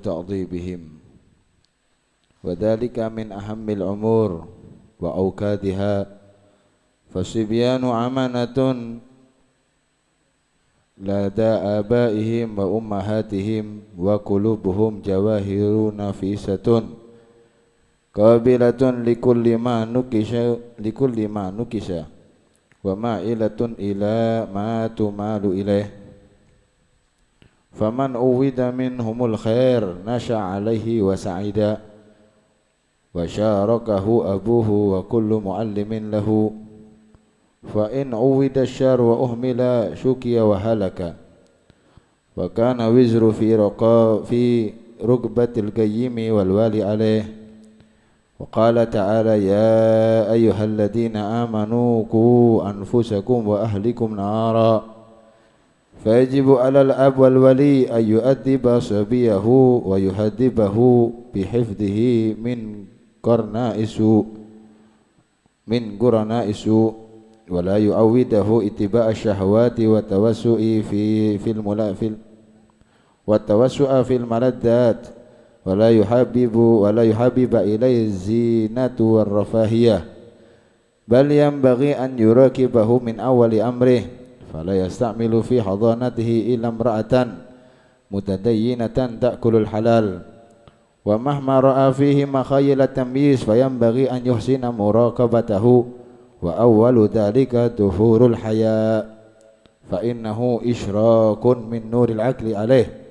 وتعظيمهم، وذلك من أهم الأمور وأوكادها، فالصبيان أمانة لدى آبائهم وأمهاتهم، وقلوبهم جواهر نفيسة قابلة لكل ما نكش ومائلة إلى ما تمال إليه، فمن أود منهم الخير نشأ عليه وسعيدا، وشاركه أبوه وكل معلم له، فإن عود الشر وأهمل شكي وهلك، وكان وزر في ركبة القيم والوالي عليه. وقال تعالى: يا أيها الذين آمنوا قوا أنفسكم وأهلكم نارا، فيجب على الأب والولي أن يؤدب صبيه ويهذبه بحفظه من قرناء السوء، ولا يعوده اتباع الشهوات والتوسع في الملذات، ولا يحبب إليه الزينة والرفاهية، بل ينبغي أن يراقبه من أول أمره، فلا يستعمل في حضانته إلا امرأة متدينة تأكل الحلال، ومهما رأى فيه مخايل التمييز فينبغي أن يحسن مراقبته، وأول ذلك ظهور الحياء، فإنه إشراق من نور العقل عليه،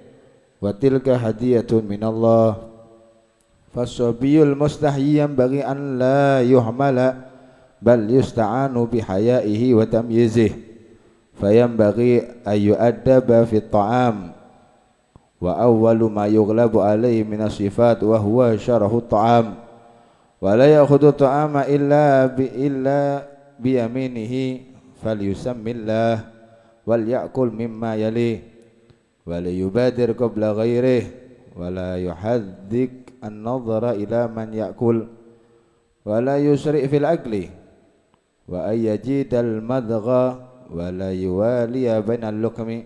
وتلك هدية من الله. فالصبي المستحيي ينبغي أن لا يهمل، بل يستعان بحيائه وتمييزه، فينبغي أن يؤدب في الطعام، وأول ما يغلب عليه من الصفات وهو شره الطعام، ولا يأخذ الطعام إلا بيمينه، فليسمي الله وليأكل مما يليه، وليبادر قبل غيره، ولا يحدق النظر إلى من يأكل، ولا يسرع في الأكل، وأن يجيد المضغ ولا يوالي بين اللقم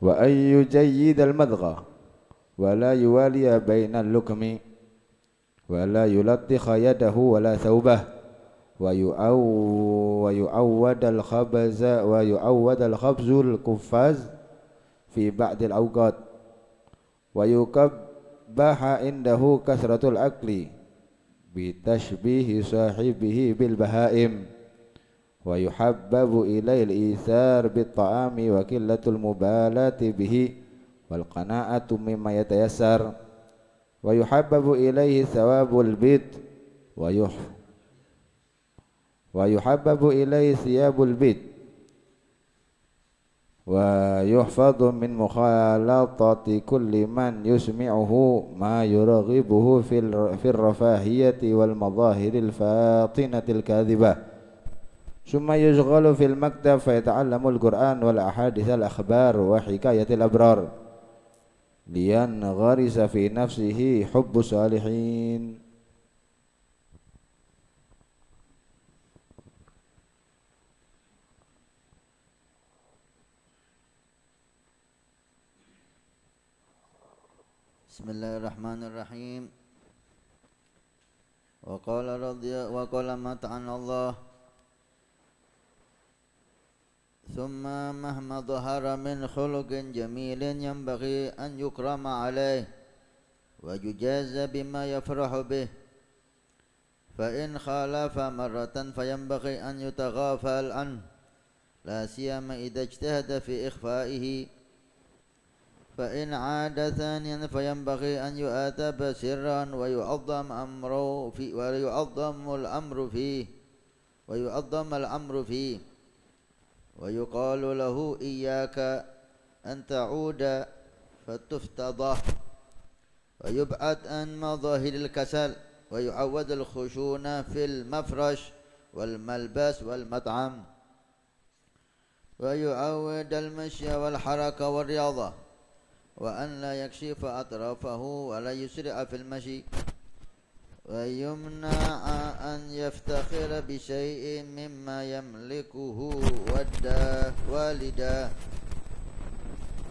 وأن يجيد المضغ ولا يوالي بين اللقم، ولا يلطخ يده ولا ثوبه، ويعود الخبز القفاز في بعض الأوقات، ويقبح عنده كثرة الأكل بتشبيه صاحبه بالبهائم، ويحبب إليه الإيثار بالطعام وقلة المبالاة به والقناعة مما يتيسر، ويحبب إليه ثواب البيت ويحبب إليه ثياب البيت، ويحفظ من مخالطة كل من يسمعه ما يرغبه في الرفاهية والمظاهر الفاطنة الكاذبة، ثم يشغل في المكتب فيتعلم القرآن والأحاديث الأخبار وحكاية الأبرار، لينغرس في نفسه حب الصالحين. بسم الله الرحمن الرحيم. وقال متعن الله: ثم مهما ظهر من خلق جميل ينبغي أن يكرم عليه ويجاز بما يفرح به، فإن خالف مرة فينبغي أن يتغافل عنه، لا سيما إذا اجتهد في إخفائه، فإن عاد ثانيا فينبغي أن يؤدب سرا ويعظم الأمر فيه، ويقال له: إياك أن تعود فتفتضح، ويبعد عن مظاهر الكسل، ويعود الخشونة في المفرش والملبس والمطعم، ويعود المشي والحركة والرياضة، وأن لا يكشف أطرافه ولا يسرع في المشي، ويمنع أن يفتخر بشيء مما يملكه والداه،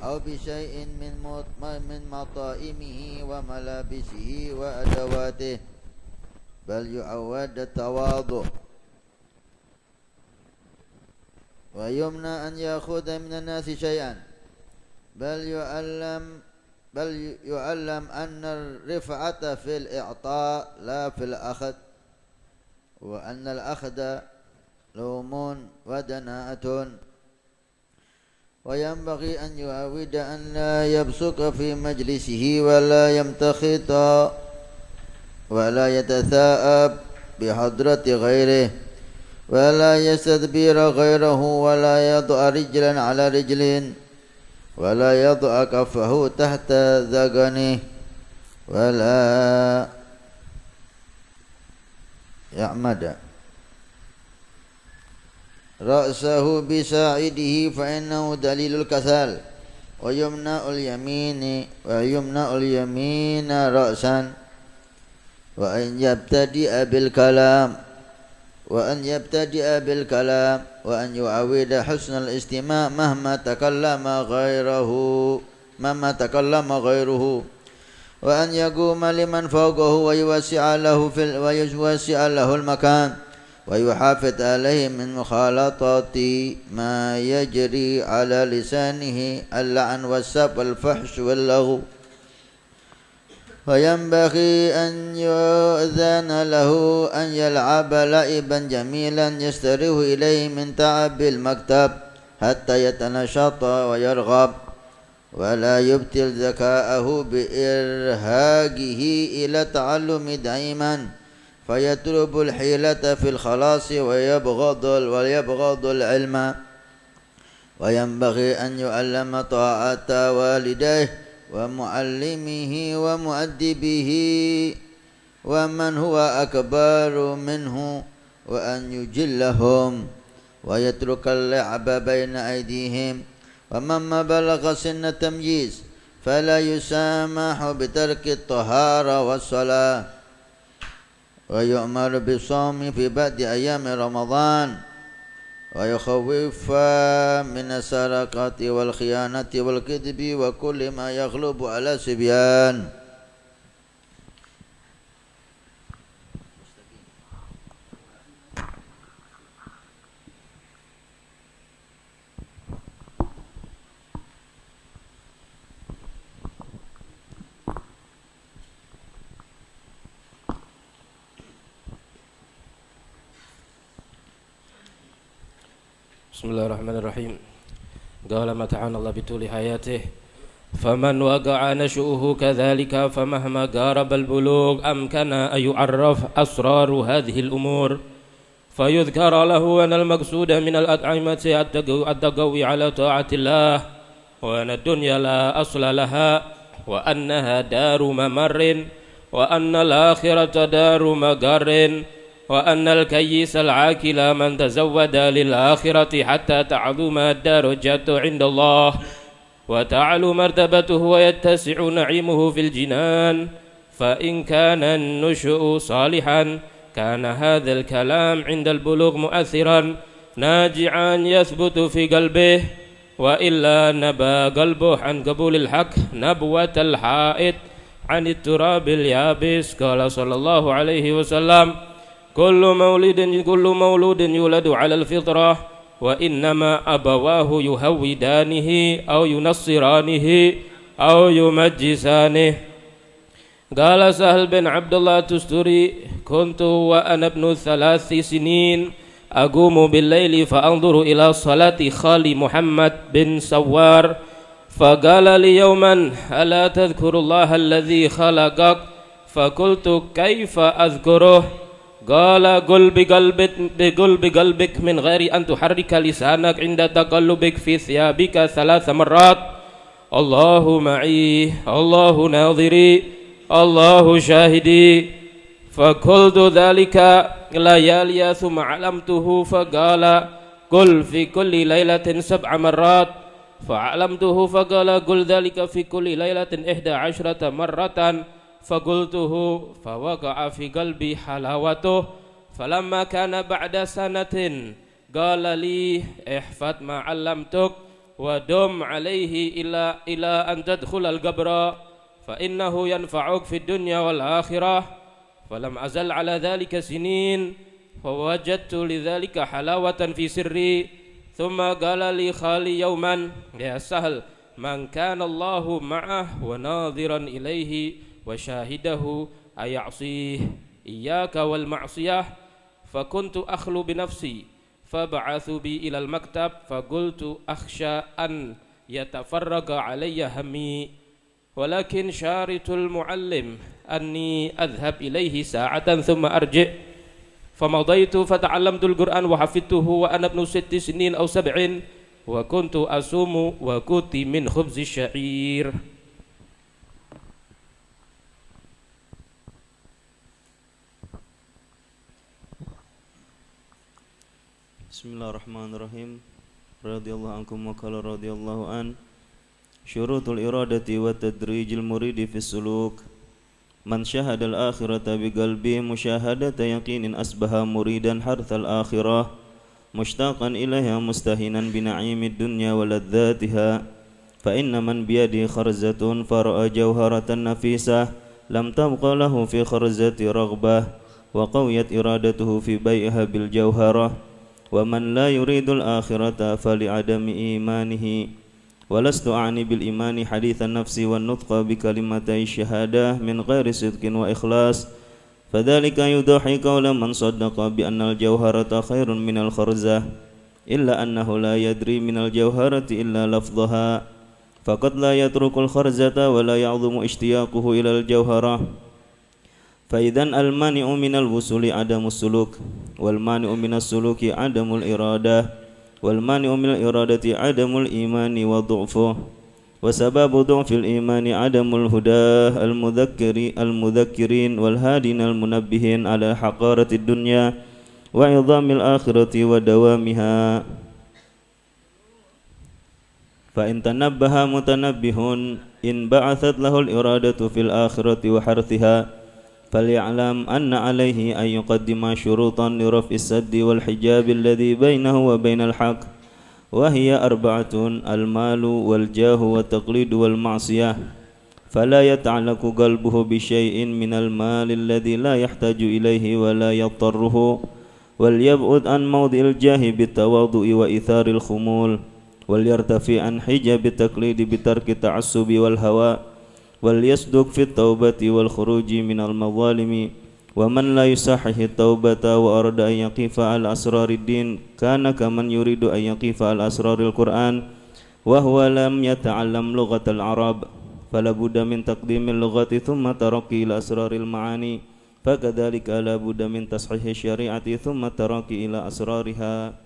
أو بشيء من مطائمه وملابسه وأدواته بل يعود التواضع ويمنع أن يأخذ من الناس شيئا بل يعلم أن الرفعة في الإعطاء لا في الأخذ وأن الأخذ لوم ودناءة وينبغي أن يعود أن لا يبصق في مجلسه ولا يمتخط ولا يتثاءب بحضرة غيره ولا يستدبر غيره ولا يضع رجلا على رجل ولا يضع كفه تحت ذقنه ولا يعمد رأسه بساعده فإنه دليل الكسل ويمنع اليمين رأسا وأن يبتدئ بالكلام وأن يعود حسن الاستماع مهما تكلم غيره وأن يقوم لمن فوقه ويوسع له المكان ويحافظ عليه من مخالطة ما يجري على لسانه اللعن والسب والفحش واللغو وينبغي أن يؤذن له أن يلعب لعبا جميلا يستريح إليه من تعب المكتب حتى يتنشط ويرغب ولا يبطل ذكاءه بإرهاقه إلى التعلم دائما فيطلب الحيلة في الخلاص ويبغض العلم وينبغي أن يعلم طاعة والديه ومعلمه ومؤدبه ومن هو أكبر منه وأن يجلهم ويترك اللعب بين أيديهم ومن بلغ سن التمييز فلا يسامح بترك الطهارة والصلاة ويؤمر بالصوم في بعض أيام رمضان ويخوف من السرقة والخيانة والكذب وكل ما يغلب على الصبيان بسم الله الرحمن الرحيم قال متعان الله بطول حياته فمن وقع نشؤه كذلك فمهما قارب البلوغ أمكن أن يعرف أسرار هذه الأمور فيذكر له أن المقصود من الأطعمة التقوي على طاعة الله وأن الدنيا لا أصل لها وأنها دار ممر وأن الآخرة دار مقر وأن الكيس العاكل من تزود للآخرة حتى تعظم الدرجة عند الله وتعلو مرتبته ويتسع نعيمه في الجنان فإن كان النشؤ صالحا كان هذا الكلام عند البلوغ مؤثرا ناجعا يثبت في قلبه وإلا نبى قلبه عن قبول الحق نبوة الحائط عن التراب اليابس قال صلى الله عليه وسلم كل مولود يولد على الفطرة وإنما أبواه يهودانه أو ينصرانه أو يمجسانه قال سهل بن عبد الله التستري كنت وأنا ابن 3 سنين أقوم بالليل فأنظر إلى صلاة خالي محمد بن سوار فقال لي يوما ألا تذكر الله الذي خلقك فقلت كيف أذكره قال قل بقلبك من غير أن تحرك لسانك عند تقلبك في ثيابك 3 مرات الله معي الله ناظري الله شاهدي فقلت ذلك ليالي ثم علمته فقال قل في كل ليلة 7 مرات فعلمته فقال قل ذلك في كل ليلة 11 مرة فقلته فوقع في قلبي حلاوته فلما كان بعد سنة قال لي احفظ ما علمتك ودم عليه إلى أن تدخل القبر فإنه ينفعك في الدنيا والآخرة. فلم أزل على ذلك سنين فوجدت لذلك حلاوة في سري. ثم قال لي خالي يوما: يا سهل، من كان الله معه وناظرا إليه وشاهده أيعصيه؟ إياك والمعصية. فكنت أخلو بنفسي فبعثوا بي إلى المكتب فقلت أخشى أن يتفرق علي همي، ولكن شارط المعلم أني أذهب إليه ساعة ثم أرجع. فمضيت فتعلمت القرآن وحفظته وأنا ابن 6 سنين أو 7، وكنت أصوم وكنت من خبز الشعير. Bismillahirrahmanirrahim. Radhiyallahu ankum wa qala radhiyallahu an. Syurutul iradati wa tadrijil muridi fi suluk. Man syahadal akhirata biqalbi musyahadata yaqinin asbaha muridan harthal akhirah mushtaqan ilaiha mustahinan bina'imid dunya wa ladzatiha. Fa inna man biyadi kharzatun fara'a jawharatan nafisah lam tabqa lahu fi kharzati raghbah wa qawiyat iradatuhu fi bai'iha bil jawharah. Wa man la yuridul akhirata fali'adami imanihi. ولست أعني بالإيمان حديث النفس والنطق بكلمتي الشهادة من غير صدق وإخلاص، فذلك يضحي قول من صدق بأن الجوهرة خير من الخرزة، إلا أنه لا يدري من الجوهرة إلا لفظها، فقد لا يترك الخرزة ولا يعظم اشتياقه إلى الجوهرة. فإذن المانع من الوصول عدم السلوك، والمانع من السلوك عدم الإرادة، والمانع من الإرادة عدم الإيمان وضعفه، وسبب ضعف الإيمان عدم الهدى المذكرين والهادين المنبهين على حقارة الدنيا وعظام الآخرة ودوامها. فإن تنبه متنبه إن بعثت له الإرادة في الآخرة وحرثها فليعلم أن عليه أن يقدم شروطا لرفع السد والحجاب الذي بينه وبين الحق، وهي 4: المال والجاه والتقليد والمعصية، فلا يتعلق قلبه بشيء من المال الذي لا يحتاج إليه ولا يضطره، وليبعد عن موضع الجاه بالتواضع وإثار الخمول، وليرتفع عن حجاب التقليد بترك التعصب والهوى، وليصدق في التوبة والخروج من المظالم. ومن لا يصحح التوبة وأراد أن يقف على أسرار الدين كان كمن يريد أن يقف على أسرار القرآن وهو لم يتعلم لغة العرب، فلا بد من تقديم اللغة ثم ترقي إلى أسرار المعاني، فكذلك لا بد من تصحيح الشريعة ثم ترقي إلى أسرارها.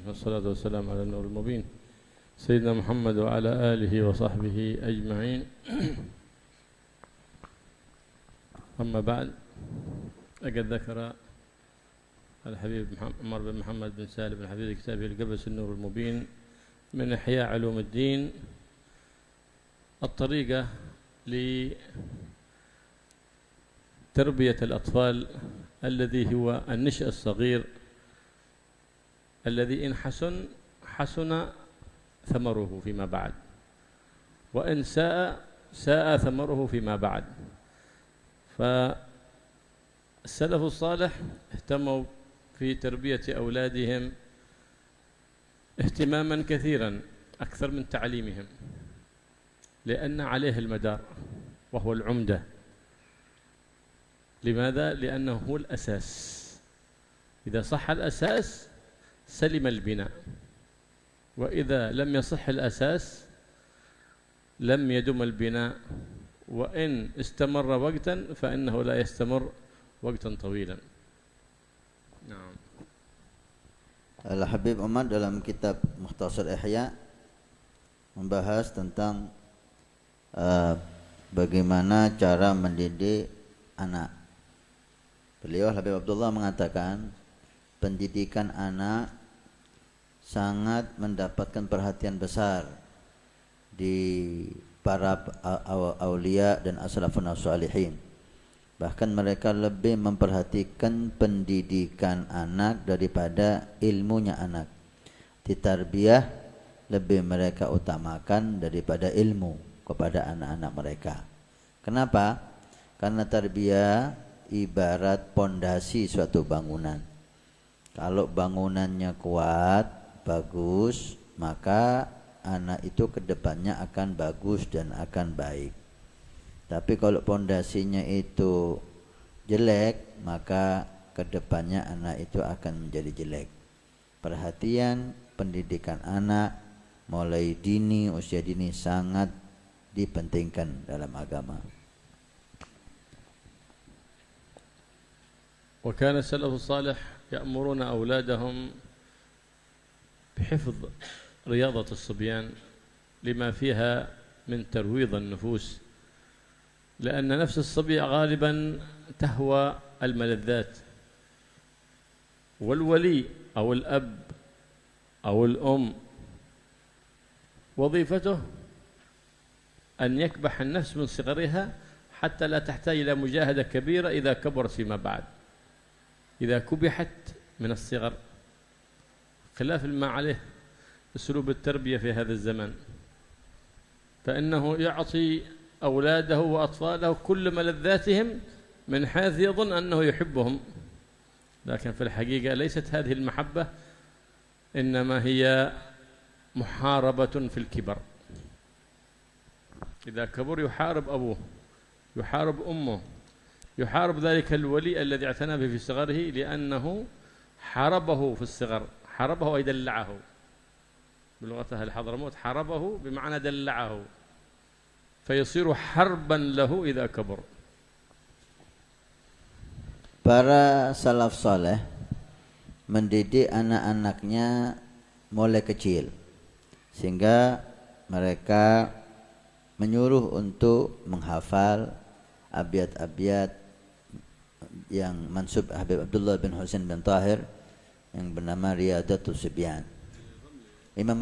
والصلاة والسلام على النور المبين سيدنا محمد وعلى آله وصحبه أجمعين. أما بعد، لقد ذكر الحبيب عمر بن محمد بن سالم بن حفيظ كتابه القبس النور المبين من إحياء علوم الدين الطريقة لتربية الأطفال الذي هو النشأ الصغير الذي إن حسن ثمره فيما بعد، وإن ساء ثمره فيما بعد. فالسلف الصالح اهتموا في تربية أولادهم اهتماما كثيرا أكثر من تعليمهم، لأن عليه المدار وهو العمدة. لماذا؟ لأنه هو الأساس. إذا صح الأساس سلم البناء، وإذا لم يصح الأساس لم يدم البناء، وإن استمر وقتا فإنه لا يستمر وقتا طويلا. نعم. Al-Habib Umar dalam kitab Mukhtasar Ihya membahas tentang bagaimana cara mendidik anak. Beliau Habib Abdullah mengatakan pendidikan anak sangat mendapatkan perhatian besar di para aulia dan as-salafun as-salihin. Bahkan mereka lebih memperhatikan pendidikan anak daripada ilmunya anak. Ditarbiyah lebih mereka utamakan daripada ilmu kepada anak-anak mereka. Kenapa? Karena tarbiyah ibarat pondasi suatu bangunan. Kalau bangunannya kuat, bagus, maka anak itu kedepannya akan bagus dan akan baik. Tapi kalau pondasinya itu jelek, maka kedepannya anak itu akan menjadi jelek. Perhatian pendidikan anak mulai dini, usia dini sangat dipentingkan dalam agama. وكان السلف الصالح يأمرون أولادهم بحفظ رياضة الصبيان لما فيها من ترويض النفوس، لأن نفس الصبي غالبا تهوى الملذات، والولي أو الأب أو الأم وظيفته أن يكبح النفس من صغرها حتى لا تحتاج إلى مجاهدة كبيرة إذا كبرت فيما بعد. إذا كبحت من الصغر خلاف ما عليه أسلوب التربية في هذا الزمن، فإنه يعطي أولاده وأطفاله كل ملذاتهم من حيث يظن أنه يحبهم، لكن في الحقيقة ليست هذه المحبة، إنما هي محاربة في الكبر. إذا كبر يحارب أبوه، يحارب أمه، يحارب ذلك الولي الذي اعتنى به في صغره، لأنه حاربه في الصغر، حاربه أي دلعه، بلغة أهل حضرموت حاربه بمعنى دلعه، فيصير حربا له إذا كبر. Para salaf saleh mendidik anak-anaknya mulai kecil, sehingga mereka menyuruh untuk menghafal abiyat-abiyat yang mansub Habib Abdullah bin Husain bin Tahir yang bernama Riyadatus Sibyan. Imam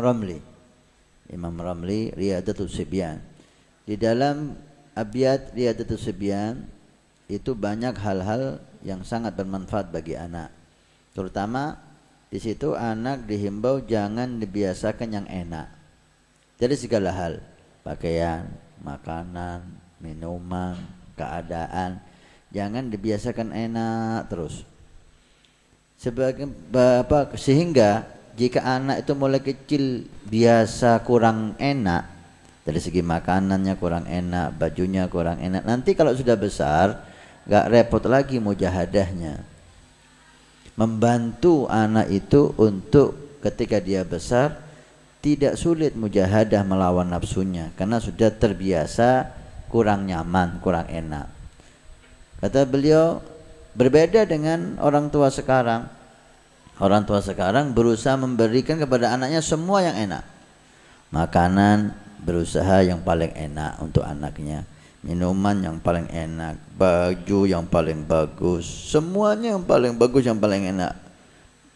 Ramli Riyadatus Sibyan. Di dalam abiyat Riyadatus Sibyan itu banyak hal-hal yang sangat bermanfaat bagi anak. Terutama di situ anak dihimbau jangan dibiasakan yang enak. Dari segala hal, pakaian, makanan, minuman, keadaan, jangan dibiasakan enak terus. Sehingga jika anak itu mulai kecil biasa kurang enak, dari segi makanannya kurang enak, bajunya kurang enak, nanti kalau sudah besar gak repot lagi mujahadahnya. Membantu anak itu untuk ketika dia besar tidak sulit mujahadah melawan nafsunya, karena sudah terbiasa kurang nyaman, kurang enak. Kata beliau, berbeda dengan orang tua sekarang. Orang tua sekarang berusaha memberikan kepada anaknya semua yang enak. Makanan berusaha yang paling enak untuk anaknya, minuman yang paling enak, baju yang paling bagus, semuanya yang paling bagus, yang paling enak.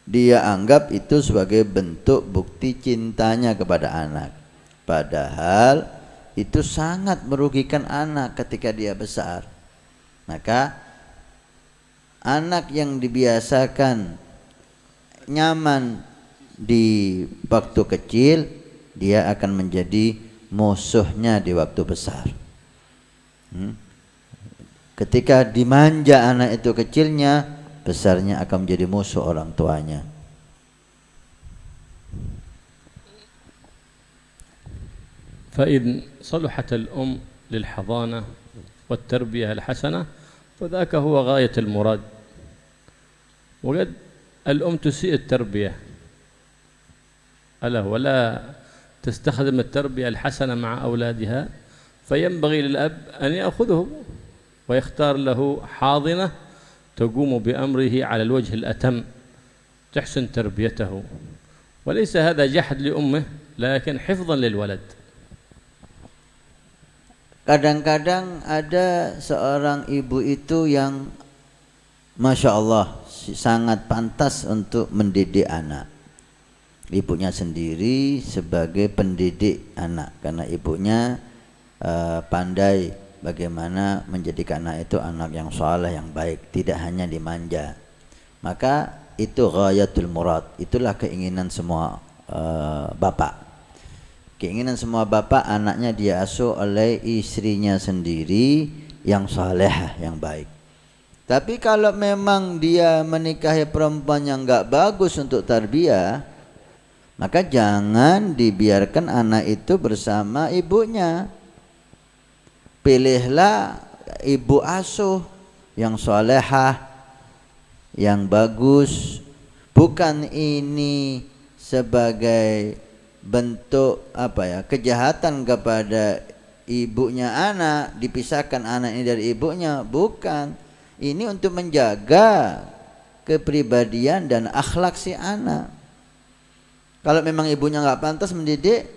Dia anggap itu sebagai bentuk bukti cintanya kepada anak. Padahal itu sangat merugikan anak ketika dia besar. Maka anak yang dibiasakan nyaman di waktu kecil, dia akan menjadi musuhnya di waktu besar. Ketika dimanja anak itu kecilnya, besarnya akan menjadi musuh orang tuanya. فإن صلحت الأم للحضانة والتربية الحسنة فذاك هو غاية المراد. وقد الأم تسيء التربية ولا تستخدم التربية الحسنة مع أولادها، فينبغي للأب أن يأخذه ويختار له حاضنة تقوم بأمره على الوجه الأتم، تحسن تربيته، وليس هذا جحد لأمه لكن حفظا للولد. Kadang-kadang ada seorang ibu itu yang Masya Allah sangat pantas untuk mendidik anak. ibunya sendiri sebagai pendidik anak, karena ibunya pandai bagaimana menjadikan anak itu anak yang saleh, yang baik, tidak hanya dimanja. Maka itu ghayatul murad, itulah keinginan semua bapak. Keinginan semua bapak anaknya dia asuh oleh istrinya sendiri yang salehah, yang baik. Tapi kalau memang dia menikahi perempuan yang enggak bagus untuk tarbiyah, maka jangan dibiarkan anak itu bersama ibunya. Pilihlah ibu asuh yang salehah, yang bagus. Bukan ini sebagai bentuk kejahatan kepada ibunya anak, dipisahkan anak ini dari ibunya, bukan. Ini untuk menjaga kepribadian dan akhlak si anak. Kalau memang ibunya nggak pantas mendidik,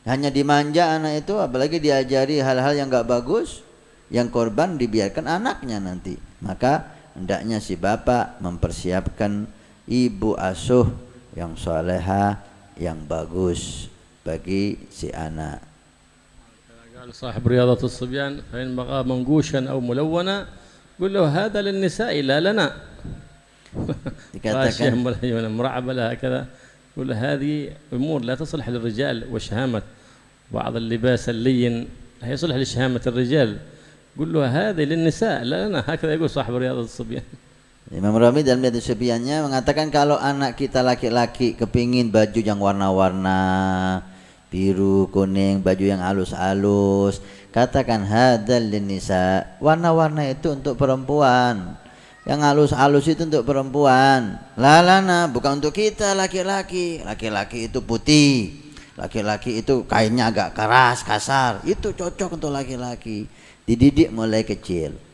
hanya dimanja anak itu, apalagi diajari hal-hal yang nggak bagus, yang korban dibiarkan anaknya nanti. Maka hendaknya si bapak mempersiapkan ibu asuh yang salehah, yang bagus bagi si anak. قال صاحب رياضة الصبيان فإن بغى منقوشا أو ملونا قل له هذا للنساء لا لنا. dikatakan مرعبة لها كذا، قل هذه أمور لا تصلح للرجال وشهامة بعض اللباس اللين لا يصلح لشهامة الرجال، قل له هذه للنساء لا لنا، هكذا يقول صاحب رياضة الصبيان. Imam Rami dalam Riyadhus Shibyannya mengatakan kalau anak kita laki-laki kepingin baju yang warna-warna, biru, kuning, baju yang halus-halus, katakan hadzal linnisa, warna-warna itu untuk perempuan, yang halus-halus itu untuk perempuan. Lalana, bukan untuk kita laki-laki. Laki-laki itu putih, laki-laki itu kainnya agak keras, kasar, itu cocok untuk laki-laki. Dididik mulai kecil.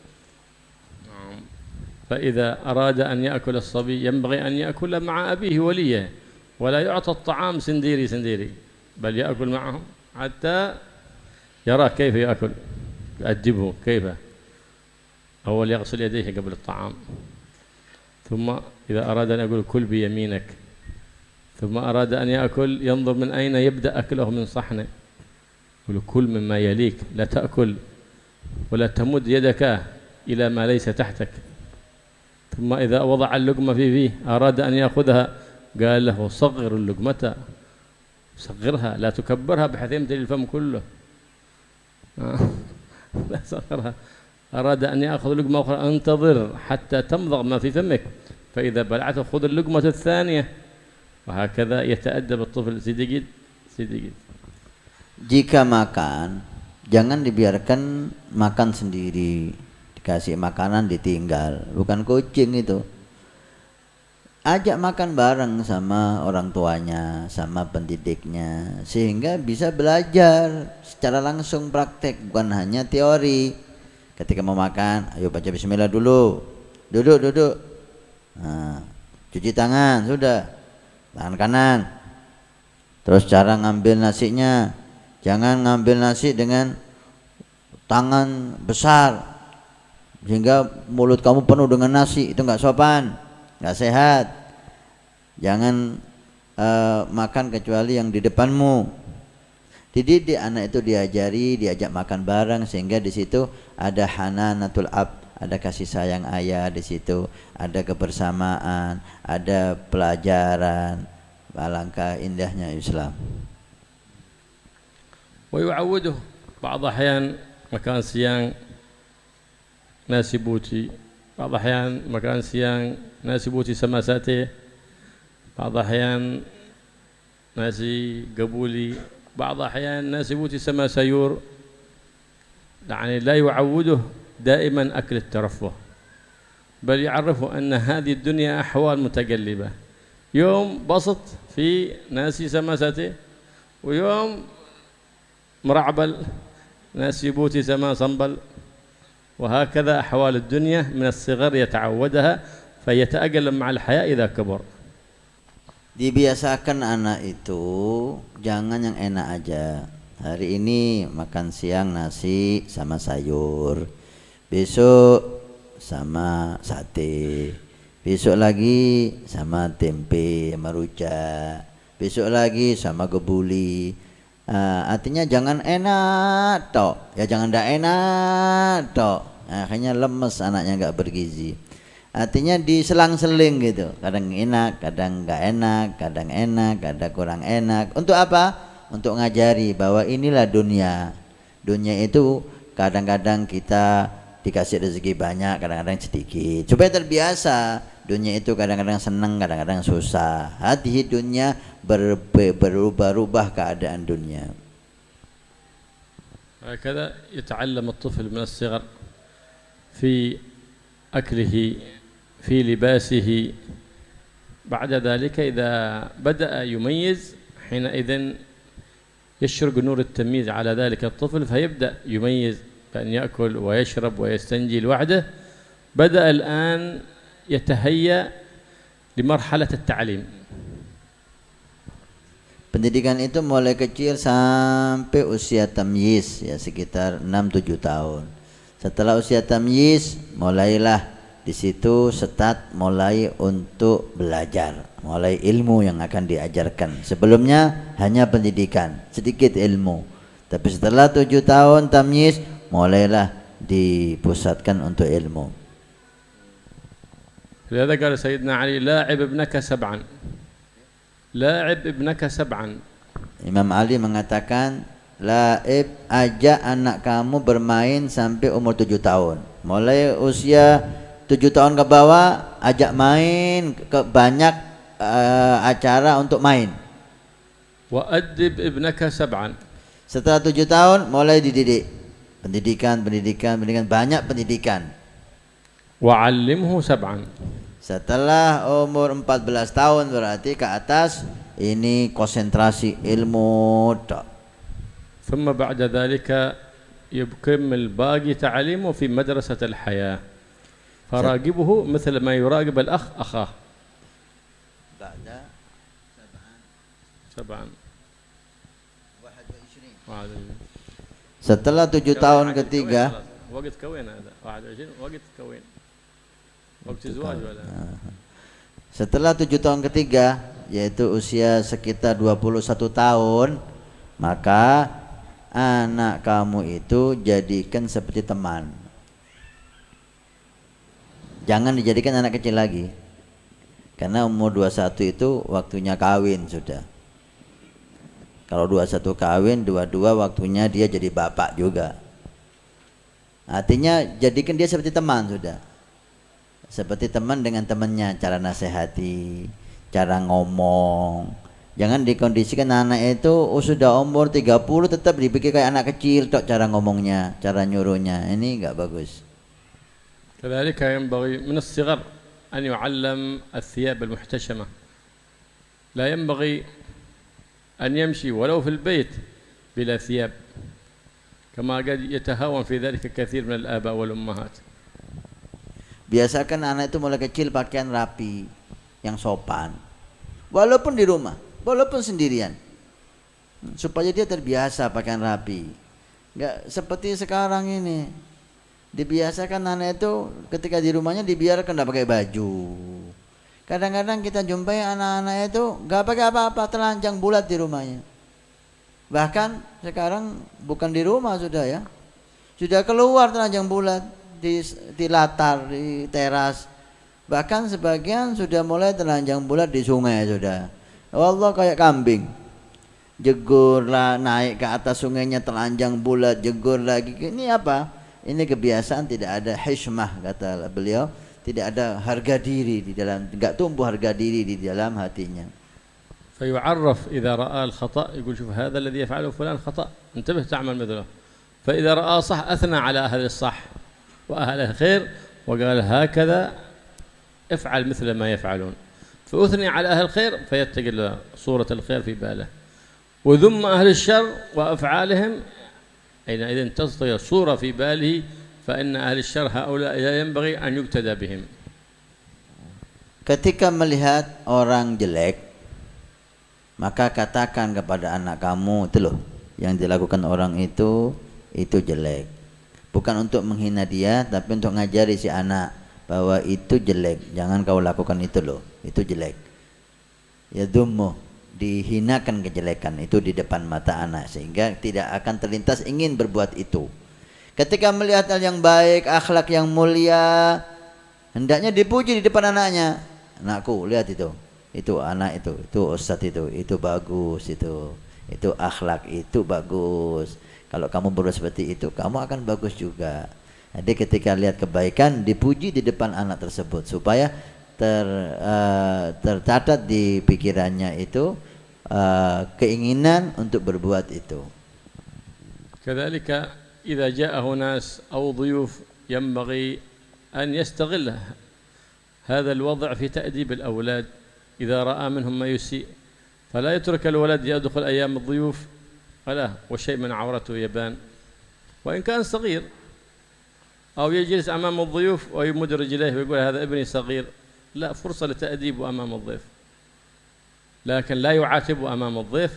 فإذا أراد أن يأكل الصبي ينبغي أن يأكل مع أبيه وليه، ولا يعطى الطعام سنديري سنديري، بل يأكل معهم حتى يرى كيف يأكل، يؤدبه كيف. أول يغسل يديه قبل الطعام، ثم إذا أراد أن يأكل كل بيمينك، ثم أراد أن يأكل ينظر من أين يبدأ أكله من صحنه، يقول كل مما يليك، لا تأكل ولا تمد يدك إلى ما ليس تحتك. ثم إذا وضع اللقمة في فيه أراد أن يأخذها قال له صغر اللقمة، صغرها لا تكبرها بحيث يمتلئ الفم كله. لا صغرها. أراد أن يأخذ لقمة أخرى انتظر حتى تمضغ ما في فمك، فإذا بلعته خذ اللقمة الثانية، وهكذا يتأدب الطفل. sedikit. Jika makan, jangan dibiarkan makan sendiri. Kasih makanan ditinggal, bukan kucing itu. Ajak makan bareng sama orang tuanya, sama pendidiknya, sehingga bisa belajar secara langsung praktek, bukan hanya teori. Ketika mau makan, ayo baca bismillah dulu, duduk, nah, cuci tangan, sudah, tangan kanan. Terus cara ngambil nasinya, jangan ngambil nasi dengan tangan besar sehingga mulut kamu penuh dengan nasi, itu nggak sopan, nggak sehat. Jangan makan kecuali yang di depanmu. Dididik anak itu, diajak makan bareng, sehingga di situ ada hananatul ab, ada kasih sayang ayah di situ, ada kebersamaan, ada pelajaran. Alangkah indahnya Islam. ويعوده بعض الأحيان مكان siang nasi buti، بعض الأحيان مكان siang nasi buti sama sate، بعض الأحيان nasi قبولي، بعض الأحيان nasi buti sama sayur. يعني لا يعوده دائما أكل الترفه، بل يعرفه أن هذه الدنيا أحوال متقلبة، يوم بسط في nasi sama sate، ويوم مرعبل nasi buti sama sambal. وهكذا أحوال الدنيا من الصغر يتعودها فيتأقلم مع الحياة إذا كبر. Dibiasakan anak itu jangan yang enak aja. Hari ini makan siang nasi sama sayur, besok sama sate, besok lagi sama tempe sama rujak, besok lagi sama gebuli. Artinya jangan enak tok, ya jangan ndak enak tok. Akhirnya lemes anaknya, nggak bergizi. Artinya diselang-seling gitu, kadang enak, kadang nggak enak, kadang enak, kadang kurang enak. Untuk apa? Untuk ngajari bahwa inilah dunia. Dunia itu kadang-kadang kita dikasih rezeki banyak, kadang-kadang sedikit, supaya terbiasa. Dunia itu kadang-kadang senang, kadang-kadang susah. Hati dunia berubah-ubah keadaan dunia. هكذا يتعلم الطفل من الصغر في أكله في لباسه. بعد ذلك إذا بدأ يميز حينئذ يشرق نور التمييز على ذلك الطفل، فيبدأ يميز بأن يأكل ويشرب ويستنجي لوحده. بدأ الآن يتهيأ لمرحلة التعليم. Pendidikan itu mulai kecil sampai usia tamyiz, ya sekitar 6-7 tahun. Setelah usia tamyiz, mulailah di situ start mulai untuk belajar, mulai ilmu yang akan diajarkan. Sebelumnya hanya pendidikan, sedikit ilmu. Tapi setelah 7 tahun tamyiz, mulailah dipusatkan untuk ilmu. لهذا قال سيدنا علي: لاعب ابنك 7. لاعب ابنك 7. Imam Ali mengatakan, laib, ajak anak kamu bermain sampai umur 7 tahun. Mulai usia 7 tahun ke bawah, ajak main ke banyak acara untuk main. وأدب ابنك 7. Setelah 7 tahun mulai dididik. Pendidikan, banyak pendidikan. وعلمه 7. Setelah umur 14 tahun berarti ke atas, ini konsentrasi ilmu. ثم بعد ذلك يكمل باقي تعليمه في مدرسة الحياة، فراقبه مثل ما يراقب الأخ أخاه. بعد 7. Setelah 7 tahun ketiga, وقت كوين هذا 21 وقت كوين وقت زواج ولا. Setelah 7 tahun ketiga, yaitu usia sekitar 21 tahun, maka anak kamu itu jadikan seperti teman. Jangan dijadikan anak kecil lagi. Karena umur 21 itu waktunya kawin sudah. Kalau 21 kawin, 22 waktunya dia jadi bapak juga. Artinya jadikan dia seperti teman sudah. Seperti teman dengan temannya, cara nasihati, cara ngomong. Jangan dikondisikan anak itu sudah umur 30 tetap dipikir kayak anak kecil tok cara ngomongnya, cara nyuruhnya. Ini enggak bagus. كذلك ينبغي من الصغر أن يعلم الثياب المحتشمة. لا ينبغي أن يمشي ولو في البيت بلا ثياب، كما قد يتهاون في ذلك كثير من الآباء والأمهات. Biasakan anak itu mulai kecil pakaian rapi, yang sopan. Walaupun di rumah, walaupun sendirian. Supaya dia terbiasa pakaian rapi. Enggak seperti sekarang ini. Dibiasakan anak itu ketika di rumahnya dibiarkan enggak pakai baju. Kadang-kadang kita jumpai anak-anak itu enggak pakai apa-apa, telanjang bulat di rumahnya. Bahkan sekarang bukan di rumah sudah ya. Sudah keluar telanjang bulat di latar, di teras. Bahkan sebagian sudah mulai telanjang bulat di sungai sudah. Wallah kayak kambing. Jegur lah, naik ke atas sungainya telanjang bulat, jegur lagi. Ini apa? Ini kebiasaan, tidak ada hishmah kata beliau, tidak ada harga diri di dalam, enggak tumbuh harga diri di dalam hatinya. فيعرف إذا رأى الخطأ يقول شوف هذا الذي يفعله فلان خطأ انتبه تعمل مثله. فإذا رأى صح أثنى على أهل الصح وأهل الخير وقال هكذا افعل مثل ما يفعلون، فأثني على أهل الخير فيتقي صورة الخير في باله، وذم أهل الشر وأفعالهم حينئذ تصدر صورة في باله فإن أهل الشر هؤلاء لا ينبغي أن يقتدى بهم. Ketika melihat orang jelek, maka katakan kepada anak kamu, itu loh yang dilakukan orang itu jelek. Bukan untuk menghina dia, tapi untuk ngajari si anak bahwa itu jelek, jangan kau lakukan itu loh, itu jelek. Ya dummu, dihinakan kejelekan itu di depan mata anak, sehingga tidak akan terlintas ingin berbuat itu. Ketika melihat hal yang baik, akhlak yang mulia, hendaknya dipuji di depan anaknya. Anakku, lihat itu anak itu ustadz itu bagus, itu akhlak itu bagus. Kalau kamu berbuat seperti itu, kamu akan bagus juga. Jadi ketika lihat kebaikan, dipuji di depan anak tersebut supaya tercatat di pikirannya itu keinginan untuk berbuat itu. كذلك إذا جاءه ناس أو ضيوف ينبغي أن يستغل هذا الوضع في تأديب الأولاد إذا رأى منهم ما يسيء، فلا يترك الولد يدخل أيام الضيوف وشيء من عورته يبان وإن كان صغير، أو يجلس أمام الضيوف ويمد رجليه ويقول هذا ابني صغير. لا، فرصة لتأديبه أمام الضيف، لكن لا يعاتبه أمام الضيف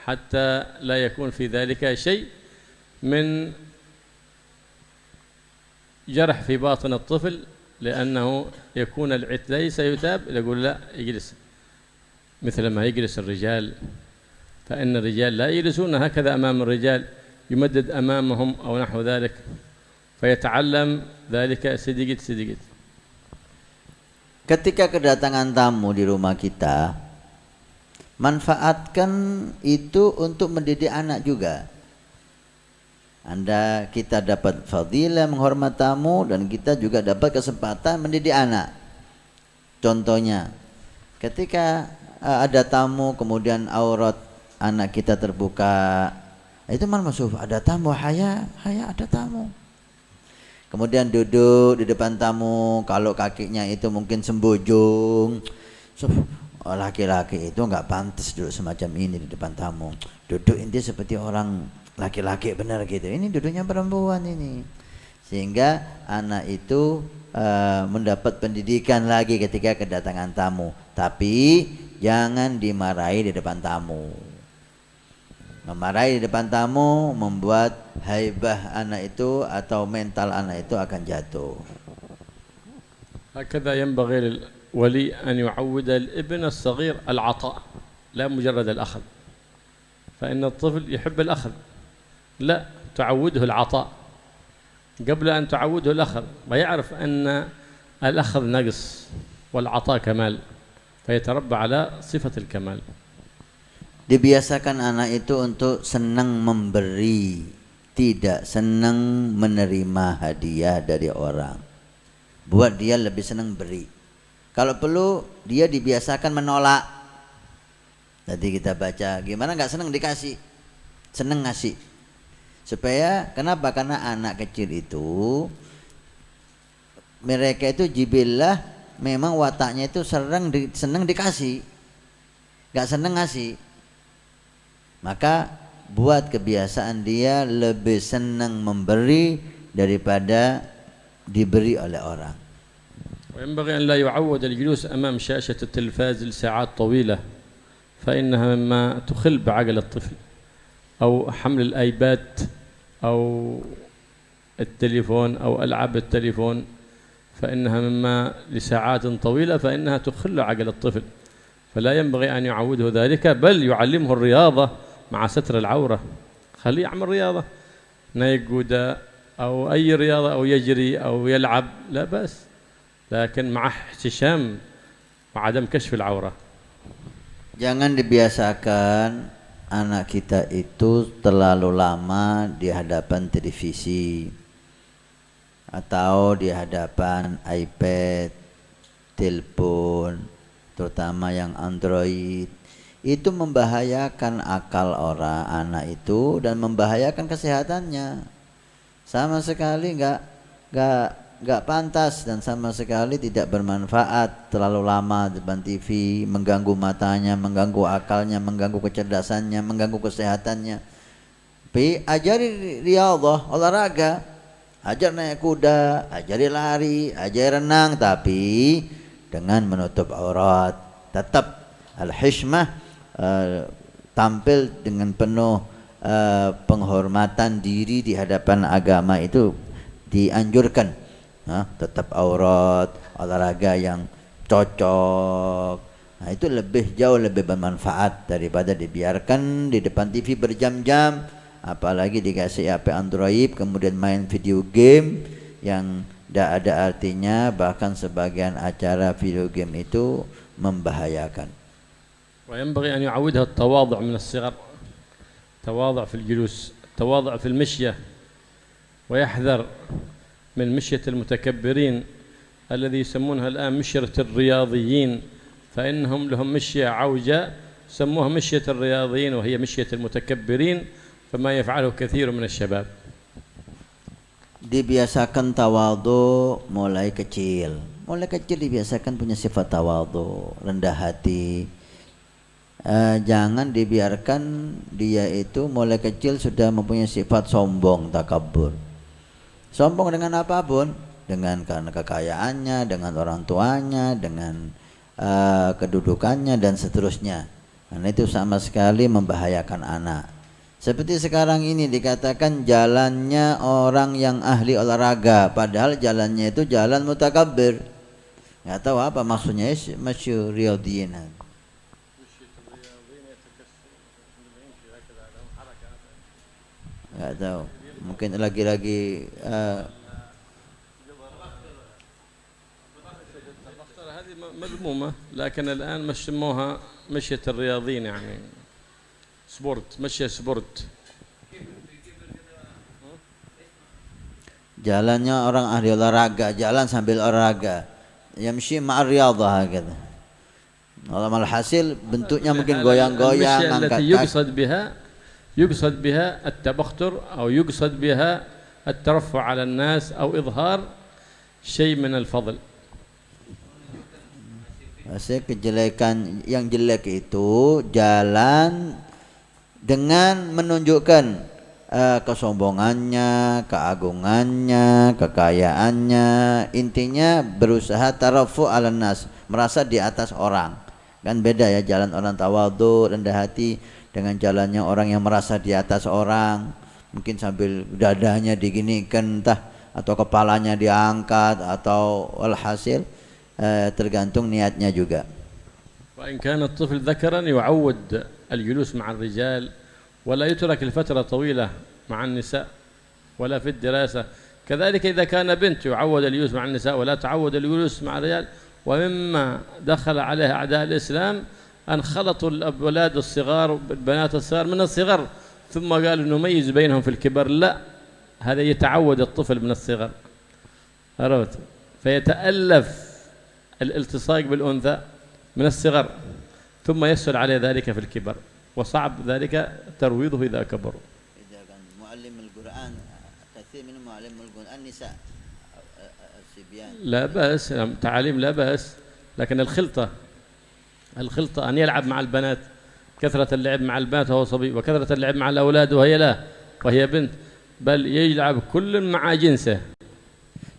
حتى لا يكون في ذلك شيء من جرح في باطن الطفل، لأنه يكون ليس يتاب، يقول لا يجلس مثل ما يجلس الرجال، فإن الرجال لا يجلسون هكذا أمام الرجال، يمدد أمامهم أو نحو ذلك، فيتعلم ذلك sedikit-sedikit. Ketika kedatangan tamu di rumah kita, manfaatkan itu untuk mendidik anak juga. Kita dapat fadilah menghormat tamu, dan kita juga dapat kesempatan mendidik anak. Contohnya, ketika ada tamu kemudian aurat anak kita terbuka, itu maksud ada tamu, haya ada tamu. Kemudian duduk di depan tamu, kalau kakinya itu mungkin sembojong, laki-laki itu nggak pantas duduk semacam ini di depan tamu. Duduk ini seperti orang laki-laki benar gitu. Ini duduknya perempuan ini, sehingga anak itu mendapat pendidikan lagi ketika kedatangan tamu. Tapi jangan dimarahi di depan tamu. Memarahi di depan tamu membuat haibah anak itu atau mental anak itu akan jatuh. هكذا ينبغي للولي أن يعود الابن الصغير العطاء لا مجرد الأخذ، فإن الطفل يحب الأخذ، لا تعوده العطاء قبل أن تعوده الأخذ، ويعرف أن الأخذ نقص والعطاء كمال، فيتربى على صفة الكمال. Dibiasakan anak itu untuk senang memberi, tidak senang menerima hadiah dari orang. Buat dia lebih senang beri. Kalau perlu dia dibiasakan menolak. Tadi kita baca, gimana nggak senang dikasih, senang ngasih. Supaya kenapa? Karena anak kecil itu mereka itu jibillah memang wataknya itu senang dikasih, nggak senang ngasih. Maka buat kebiasaan dia lebih senang memberi daripada diberi oleh orang. وينبغي أن لا يعود الجلوس أمام شاشة التلفاز لساعات طويلة، فإنها مما تخل بعقل الطفل، أو حمل الآيباد أو التليفون أو ألعاب التليفون، فإنها مما لساعات طويلة فإنها تخل عقل الطفل، فلا ينبغي أن يعوده ذلك، بل يعلمه الرياضة مع ستر العورة. خليه يعمل رياضة، نيقودة أو أي رياضة، أو يجري أو يلعب، لا بأس، لكن مع احتشام وعدم كشف العورة. Jangan dibiasakan anak kita itu terlalu lama di hadapan televisi atau di hadapan iPad, telepon, terutama yang Android. Itu membahayakan akal orang anak itu dan membahayakan kesehatannya. Sama sekali nggak pantas dan sama sekali tidak bermanfaat terlalu lama depan TV, mengganggu matanya, mengganggu akalnya, mengganggu kecerdasannya, mengganggu kesehatannya. Tapi ajari riyadhah, olahraga, ajar naik kuda, ajari lari, ajari renang, tapi dengan menutup aurat. Tetap al-hishmah, tampil dengan penuh penghormatan diri di hadapan agama itu dianjurkan. Tetap aurat, olahraga yang cocok, Nah, itu jauh lebih bermanfaat daripada dibiarkan di depan TV berjam-jam, apalagi dikasih HP Android kemudian main video game yang tidak ada artinya, bahkan sebagian acara video game itu membahayakan. وينبغي أن يعودها التواضع من الصغر، تواضع في الجلوس، تواضع في المشية، ويحذر من مشية المتكبرين الذي يسمونها الآن مشية الرياضيين، فإنهم لهم مشية عوجة سموها مشية الرياضيين وهي مشية المتكبرين، فما يفعله كثير من الشباب. Dibiasakan tawadhu mulai kecil. Mulai kecil dibiasakan punya sifat tawadhu, rendah hati. Jangan dibiarkan dia itu mulai kecil sudah mempunyai sifat sombong, takabur. Sombong dengan apapun, dengan karena kekayaannya, dengan orang tuanya, dengan kedudukannya dan seterusnya. Nah, itu sama sekali membahayakan anak. Seperti sekarang ini dikatakan jalannya orang yang ahli olahraga, padahal jalannya itu jalan mutakabbir. Nggak tahu apa maksudnya, masyhur riyadhiyin. Nggak tahu, mungkin lagi-lagi هذه مذمومة، لكن الآن سموها مشية الرياضيين، يعني سبورت، مشية سبورت. jalannya orang ahli olahraga, jalan sambil olahraga, yamshi ma'ar riyadhah gitu. Alhasil bentuknya mungkin goyang-goyang, angkat kaki. يقصد بها التبختر أو يقصد بها الترفع على الناس أو إظهار شيء من الفضل. Maksudnya kejelekan yang jelek itu jalan dengan menunjukkan kesombongannya, keagungannya, kekayaannya, intinya berusaha tarafu 'alan nas, merasa di atas orang. Kan beda ya jalan orang tawadhu, rendah hati, dengan jalannya orang yang merasa di atas orang, mungkin sambil dadanya diginikan entah atau kepalanya diangkat, atau alhasil tergantung niatnya juga. وإن كان الطفل ذكرا يعود الجلوس مع الرجال ولا يترك لفترة طويلة مع النساء ولا في الدراسة، كذلك إذا كان بنت يعود الجلوس مع النساء ولا تعود الجلوس مع الرجال. ومما دخل عليه أعداء الإسلام أن خلطوا الأولاد الصغار بالبنات الصغار من الصغر، ثم قالوا نميز بينهم في الكبر. لا، هذا يتعود الطفل من الصغر، عرفت؟ فيتألف الالتصاق بالأنثى من الصغر، ثم يسهل عليه ذلك في الكبر، وصعب ذلك ترويضه إذا كبر. إذا كان معلم القرآن كثير من معلم القرآن النساء الصبيان لا بأس، تعاليم لا بأس، لكن الخلطة أن يلعب مع البنات، كثرة اللعب مع البنات وهو صبي، وكثرة اللعب مع الأولاد وهي لا، وهي بنت، بل يلعب كل مع جنسه.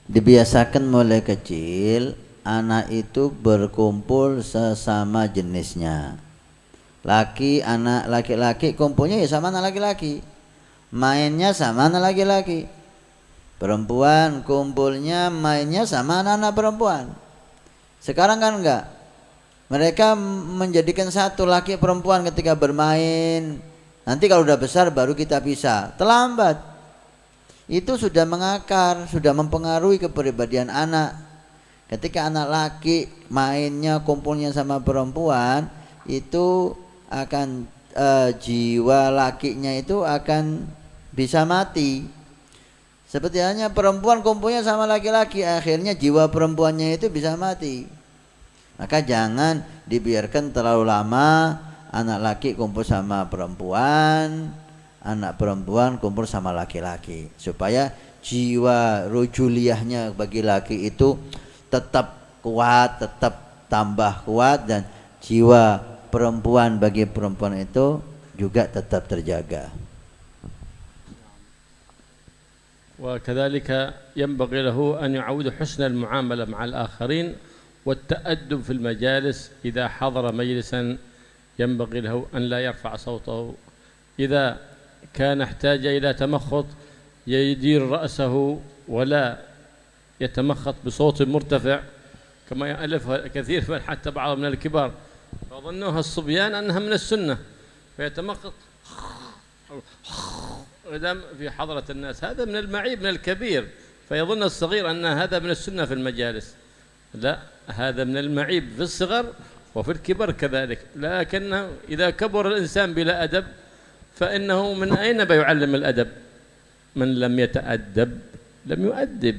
Dibiasakan mulai kecil anak itu berkumpul sesama jenisnya. Anak laki-laki kumpulnya ya sama anak laki-laki, mainnya sama anak laki-laki. Perempuan kumpulnya mainnya sama anak-anak perempuan. Sekarang kan enggak. Mereka menjadikan satu laki perempuan ketika bermain. Nanti kalau udah besar baru kita pisah. Terlambat. Itu sudah mengakar, sudah mempengaruhi kepribadian anak. Ketika anak laki mainnya kumpulnya sama perempuan, itu akan jiwa lakinya itu akan bisa mati. Seperti halnya perempuan kumpulnya sama laki-laki, akhirnya jiwa perempuannya itu bisa mati. Maka jangan dibiarkan terlalu lama anak laki kumpul sama perempuan, anak perempuan kumpul sama laki-laki, supaya jiwa rujuliyahnya bagi laki itu tetap kuat, tetap tambah kuat, dan jiwa perempuan bagi perempuan itu juga tetap terjaga. وكذلك ينبغي له أن يعود حسن المعاملة مع الآخرين والتأدب في المجالس. إذا حضر مجلسا ينبغي له أن لا يرفع صوته، إذا كان احتاج إلى تمخط يدير رأسه ولا يتمخط بصوت مرتفع كما يألف كثير حتى بعض من الكبار فظنوها الصبيان أنها من السنة فيتمقط في حضرة الناس. هذا من المعيب من الكبير، فيظن الصغير أن هذا من السنة في المجالس. لا، هذا من المعيب في الصغر وفي الكبر كذلك. لكنه إذا كبر الإنسان بلا أدب فإنه من أين بيعلم الأدب؟ من لم يتأدب لم يؤدب.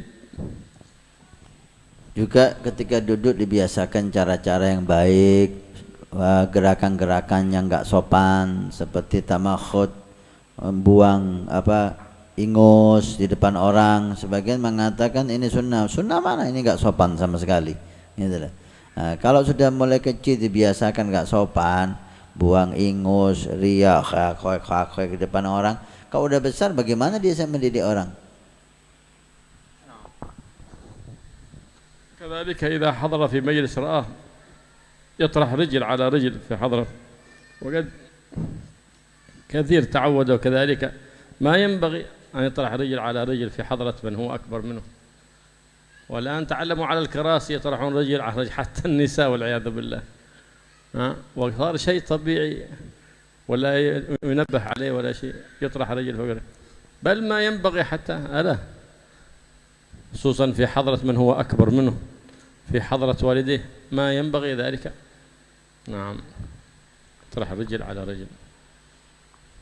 Juga ketika duduk dibiasakan cara-cara yang baik, gerakan-gerakan yang enggak sopan seperti tamakhud, buang ingus di depan orang. Sebagian mengatakan ini sunnah. Sunnah mana? Ini enggak sopan sama sekali. Gitu lah. Nah, kalau sudah mulai kecil dibiasakan enggak sopan, buang ingus, riak, khak di depan orang. Kalau udah besar bagaimana dia bisa mendidik orang? كذلك إذا حضر في مجلس رآه يطرح رجل على رجل في حضرة، وقد كثير تعودوا كذلك. ما ينبغي أن يطرح رجل على رجل في حضرة من هو أكبر منه. والآن تعلموا على الكراسي يطرحون رجل على رجل حتى النساء والعياذ بالله. وصار شيء طبيعي ولا ينبه عليه ولا شيء، يطرح رجل فوق رجل. بل ما ينبغي حتى خصوصا في حضرة من هو أكبر منه، في حضرة والديه ما ينبغي ذلك. نعم، طرح رجل على رجل.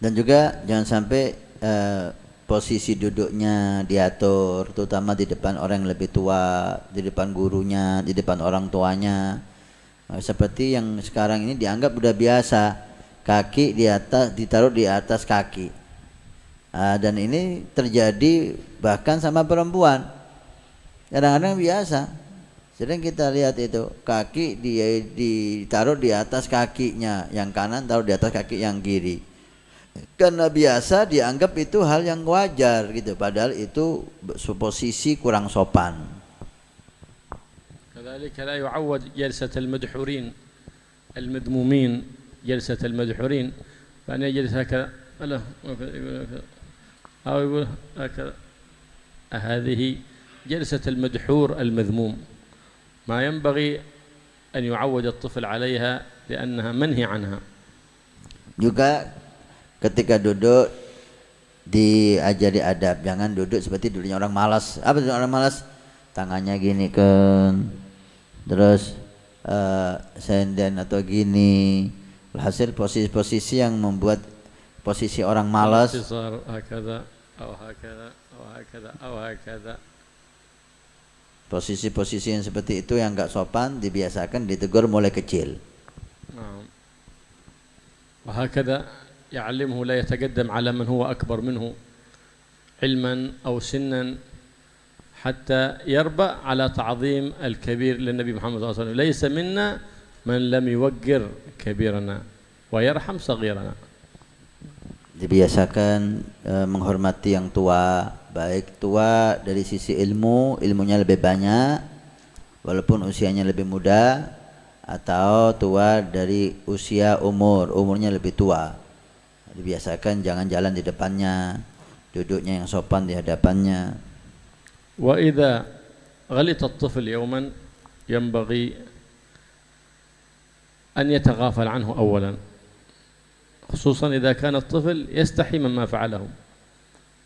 Dan juga jangan sampai posisi duduknya diatur, terutama di depan orang yang lebih tua, di depan gurunya, di depan orang tuanya. Seperti yang sekarang ini dianggap udah biasa, kaki di atas ditaruh di atas kaki. Dan ini terjadi bahkan sama perempuan. Kadang-kadang biasa. Sering kita lihat itu kaki ditaruh di atas kakinya, yang kanan taruh di atas kaki yang kiri. Karena biasa dianggap itu hal yang wajar gitu, padahal itu posisi kurang sopan. كذلك لا يعود جلسة المدحورين المذمومين، جلسة المدحورين، فأن يجلس هكذا أو يقول هكذا. هذه جلسة المدحور المذموم، ما ينبغي أن يعود الطفل عليها لأنها منهي عنها. Juga ketika duduk diajari adab, jangan duduk seperti duduknya orang malas. Apa duduk orang malas? Tangannya gini kan, terus senden atau gini. Hasil posisi-posisi yang membuat posisi orang malas. Posisi-posisi yang seperti itu yang enggak sopan dibiasakan ditegur mulai kecil. وهكذا يعلمه لا يتقدم على من هو أكبر منه علما أو سنا حتى يربى على تعظيم الكبير للنبي محمد صلى الله عليه وسلم. ليس منا من لم يوقر كبيرنا ويرحم صغيرنا. Dibiasakan menghormati yang tua, baik tua dari sisi ilmunya lebih banyak walaupun usianya lebih muda, atau tua dari usia umurnya lebih tua. Dibiasakan jangan jalan di depannya, duduknya yang sopan di hadapannya. وإذا غلط الطفل يوما ينبغي أن يتغافل عنه أولا، خصوصا إذا كان الطفل يستحي مما فعله.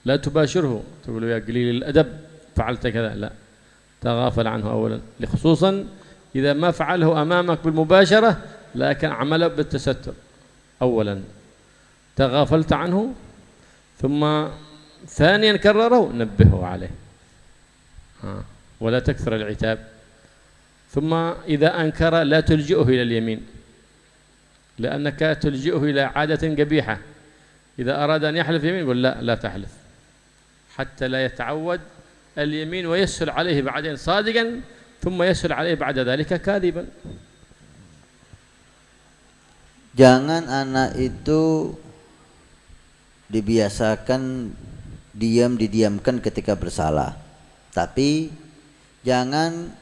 لا تباشره تقول يا قليل الأدب فعلت كذا، لا، تغافل عنه أولا، خصوصا إذا ما فعله أمامك بالمباشرة لكن عمله بالتستر. أولا تغافلت عنه، ثم ثانيا كرره نبهه عليه ولا تكثر العتاب. ثم إذا أنكر لا تلجئه إلى اليمين، لأنك تلجئه إلى عادة قبيحة. إذا أراد أن يحلف يمين يقول لا تحلف، حتى لا يتعود اليمين ويسهل عليه بعدين صادقا، ثم يسهل عليه بعد ذلك كاذبا. Jangan anak itu dibiasakan didiamkan ketika bersalah. Tapi jangan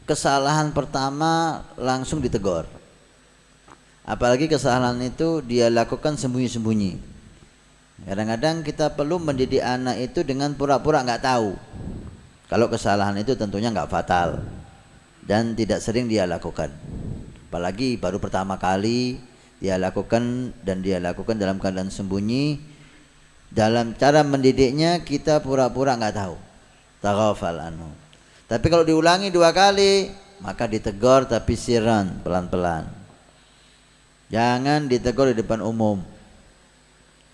kesalahan pertama langsung ditegur. Apalagi kesalahan itu dia lakukan sembunyi-sembunyi. Kadang-kadang kita perlu mendidik anak itu dengan pura-pura enggak tahu. Kalau kesalahan itu tentunya enggak fatal dan tidak sering dia lakukan. apalagi baru pertama kali dia lakukan dan dia lakukan dalam keadaan sembunyi. Dalam cara mendidiknya kita pura-pura nggak tahu, taghafal anhu. Tapi kalau diulangi 2 kali maka ditegur tapi sirran, pelan-pelan. Jangan ditegur di depan umum.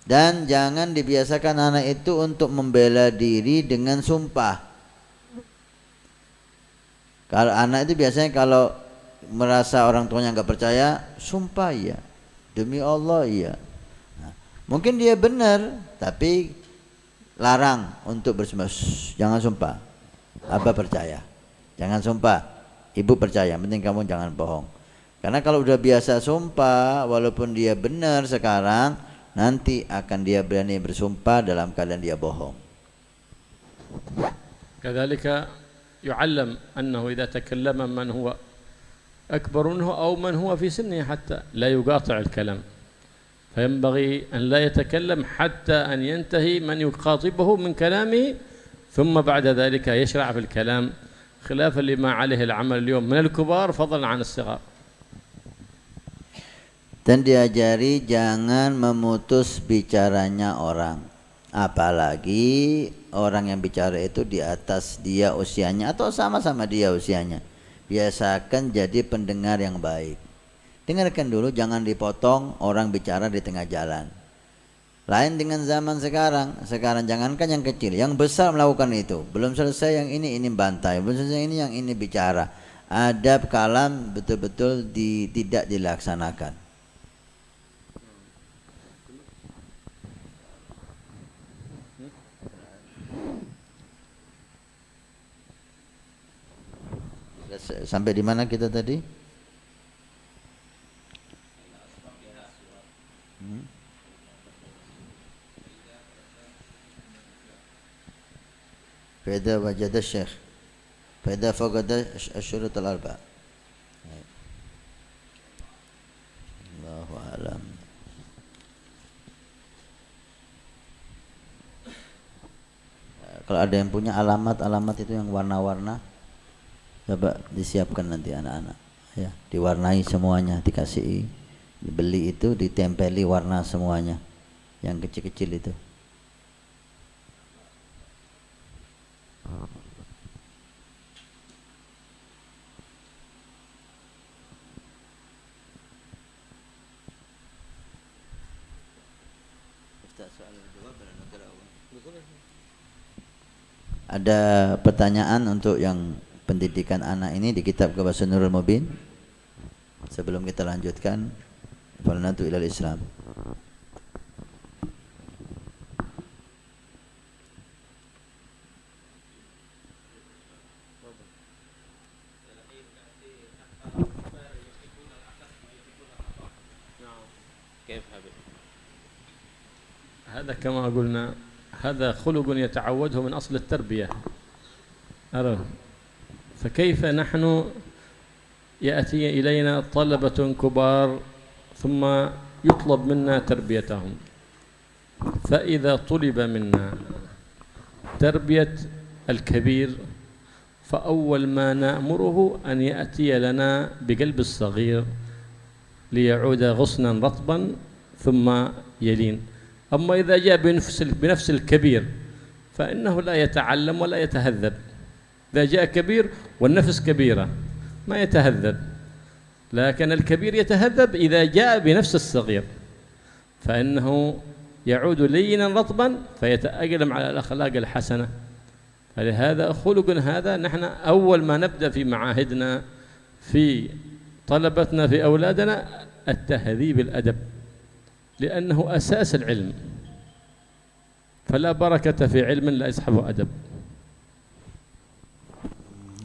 Dan jangan dibiasakan anak itu untuk membela diri dengan sumpah. Kalau anak itu biasanya kalau merasa orang tuanya nggak percaya, sumpah iya, demi Allah iya. Nah, mungkin dia benar, tapi larang untuk bersumpah. Jangan sumpah, Abah percaya. Jangan sumpah, Ibu percaya. Penting kamu jangan bohong. Karena kalau udah biasa sumpah, walaupun dia benar sekarang, nanti akan dia berani bersumpah dalam keadaan dia bohong. كذلك يعلم أنه إذا تكلم من هو أكبر منه أو من هو في سنه حتى لا يقاطع الكلام، فينبغي أن لا يتكلم حتى أن ينتهي من يخاطبه من كلامه، ثم بعد ذلك يشرع في الكلام خلافا لما عليه العمل اليوم من الكبار فضلا عن الصغار. Dan diajari jangan memutus bicaranya orang, apalagi orang yang bicara itu di atas dia usianya atau sama-sama dia usianya. Biasakan jadi pendengar yang baik. Dengarkan dulu, jangan dipotong orang bicara di tengah jalan. Lain dengan zaman sekarang. Sekarang jangankan yang kecil, yang besar melakukan itu. Belum selesai yang ini bantai, belum selesai ini yang ini bicara. Adab kalam betul-betul tidak dilaksanakan. Sampai di mana kita tadi? Fa'idha wajada syekh, fa'idha faqada asyurut al-arba'. Allahu a'lam. Kalau ada yang punya alamat itu yang warna-warna, coba disiapkan nanti anak-anak ya, diwarnai semuanya, dikasih, dibeli itu, ditempeli warna semuanya yang kecil-kecil itu. Ada pertanyaan untuk yang pendidikan anak ini di kitab Bahasa Nurul Mubin? Sebelum kita lanjutkan, Falnatu ilal Islam. هذا كما قلنا هذا خلق يتعوده من أصل التربية. فكيف نحن يأتي إلينا طلبة كبار ثم يطلب منا تربيتهم؟ فإذا طلب منا تربية الكبير فأول ما نأمره أن يأتي لنا بقلب الصغير ليعود غصنا رطبا ثم يلين. أما إذا جاء بنفس الكبير فإنه لا يتعلم ولا يتهذب. إذا جاء كبير والنفس كبيرة ما يتهذب، لكن الكبير يتهذب إذا جاء بنفس الصغير، فإنه يعود لينا رطبا فيتأقلم على الأخلاق الحسنة. فلهذا خلق هذا نحن أول ما نبدأ في معاهدنا في طلبتنا في أولادنا التهذيب الأدب، لأنه أساس العلم، فلا بركة في علم لا يصحبه أدب.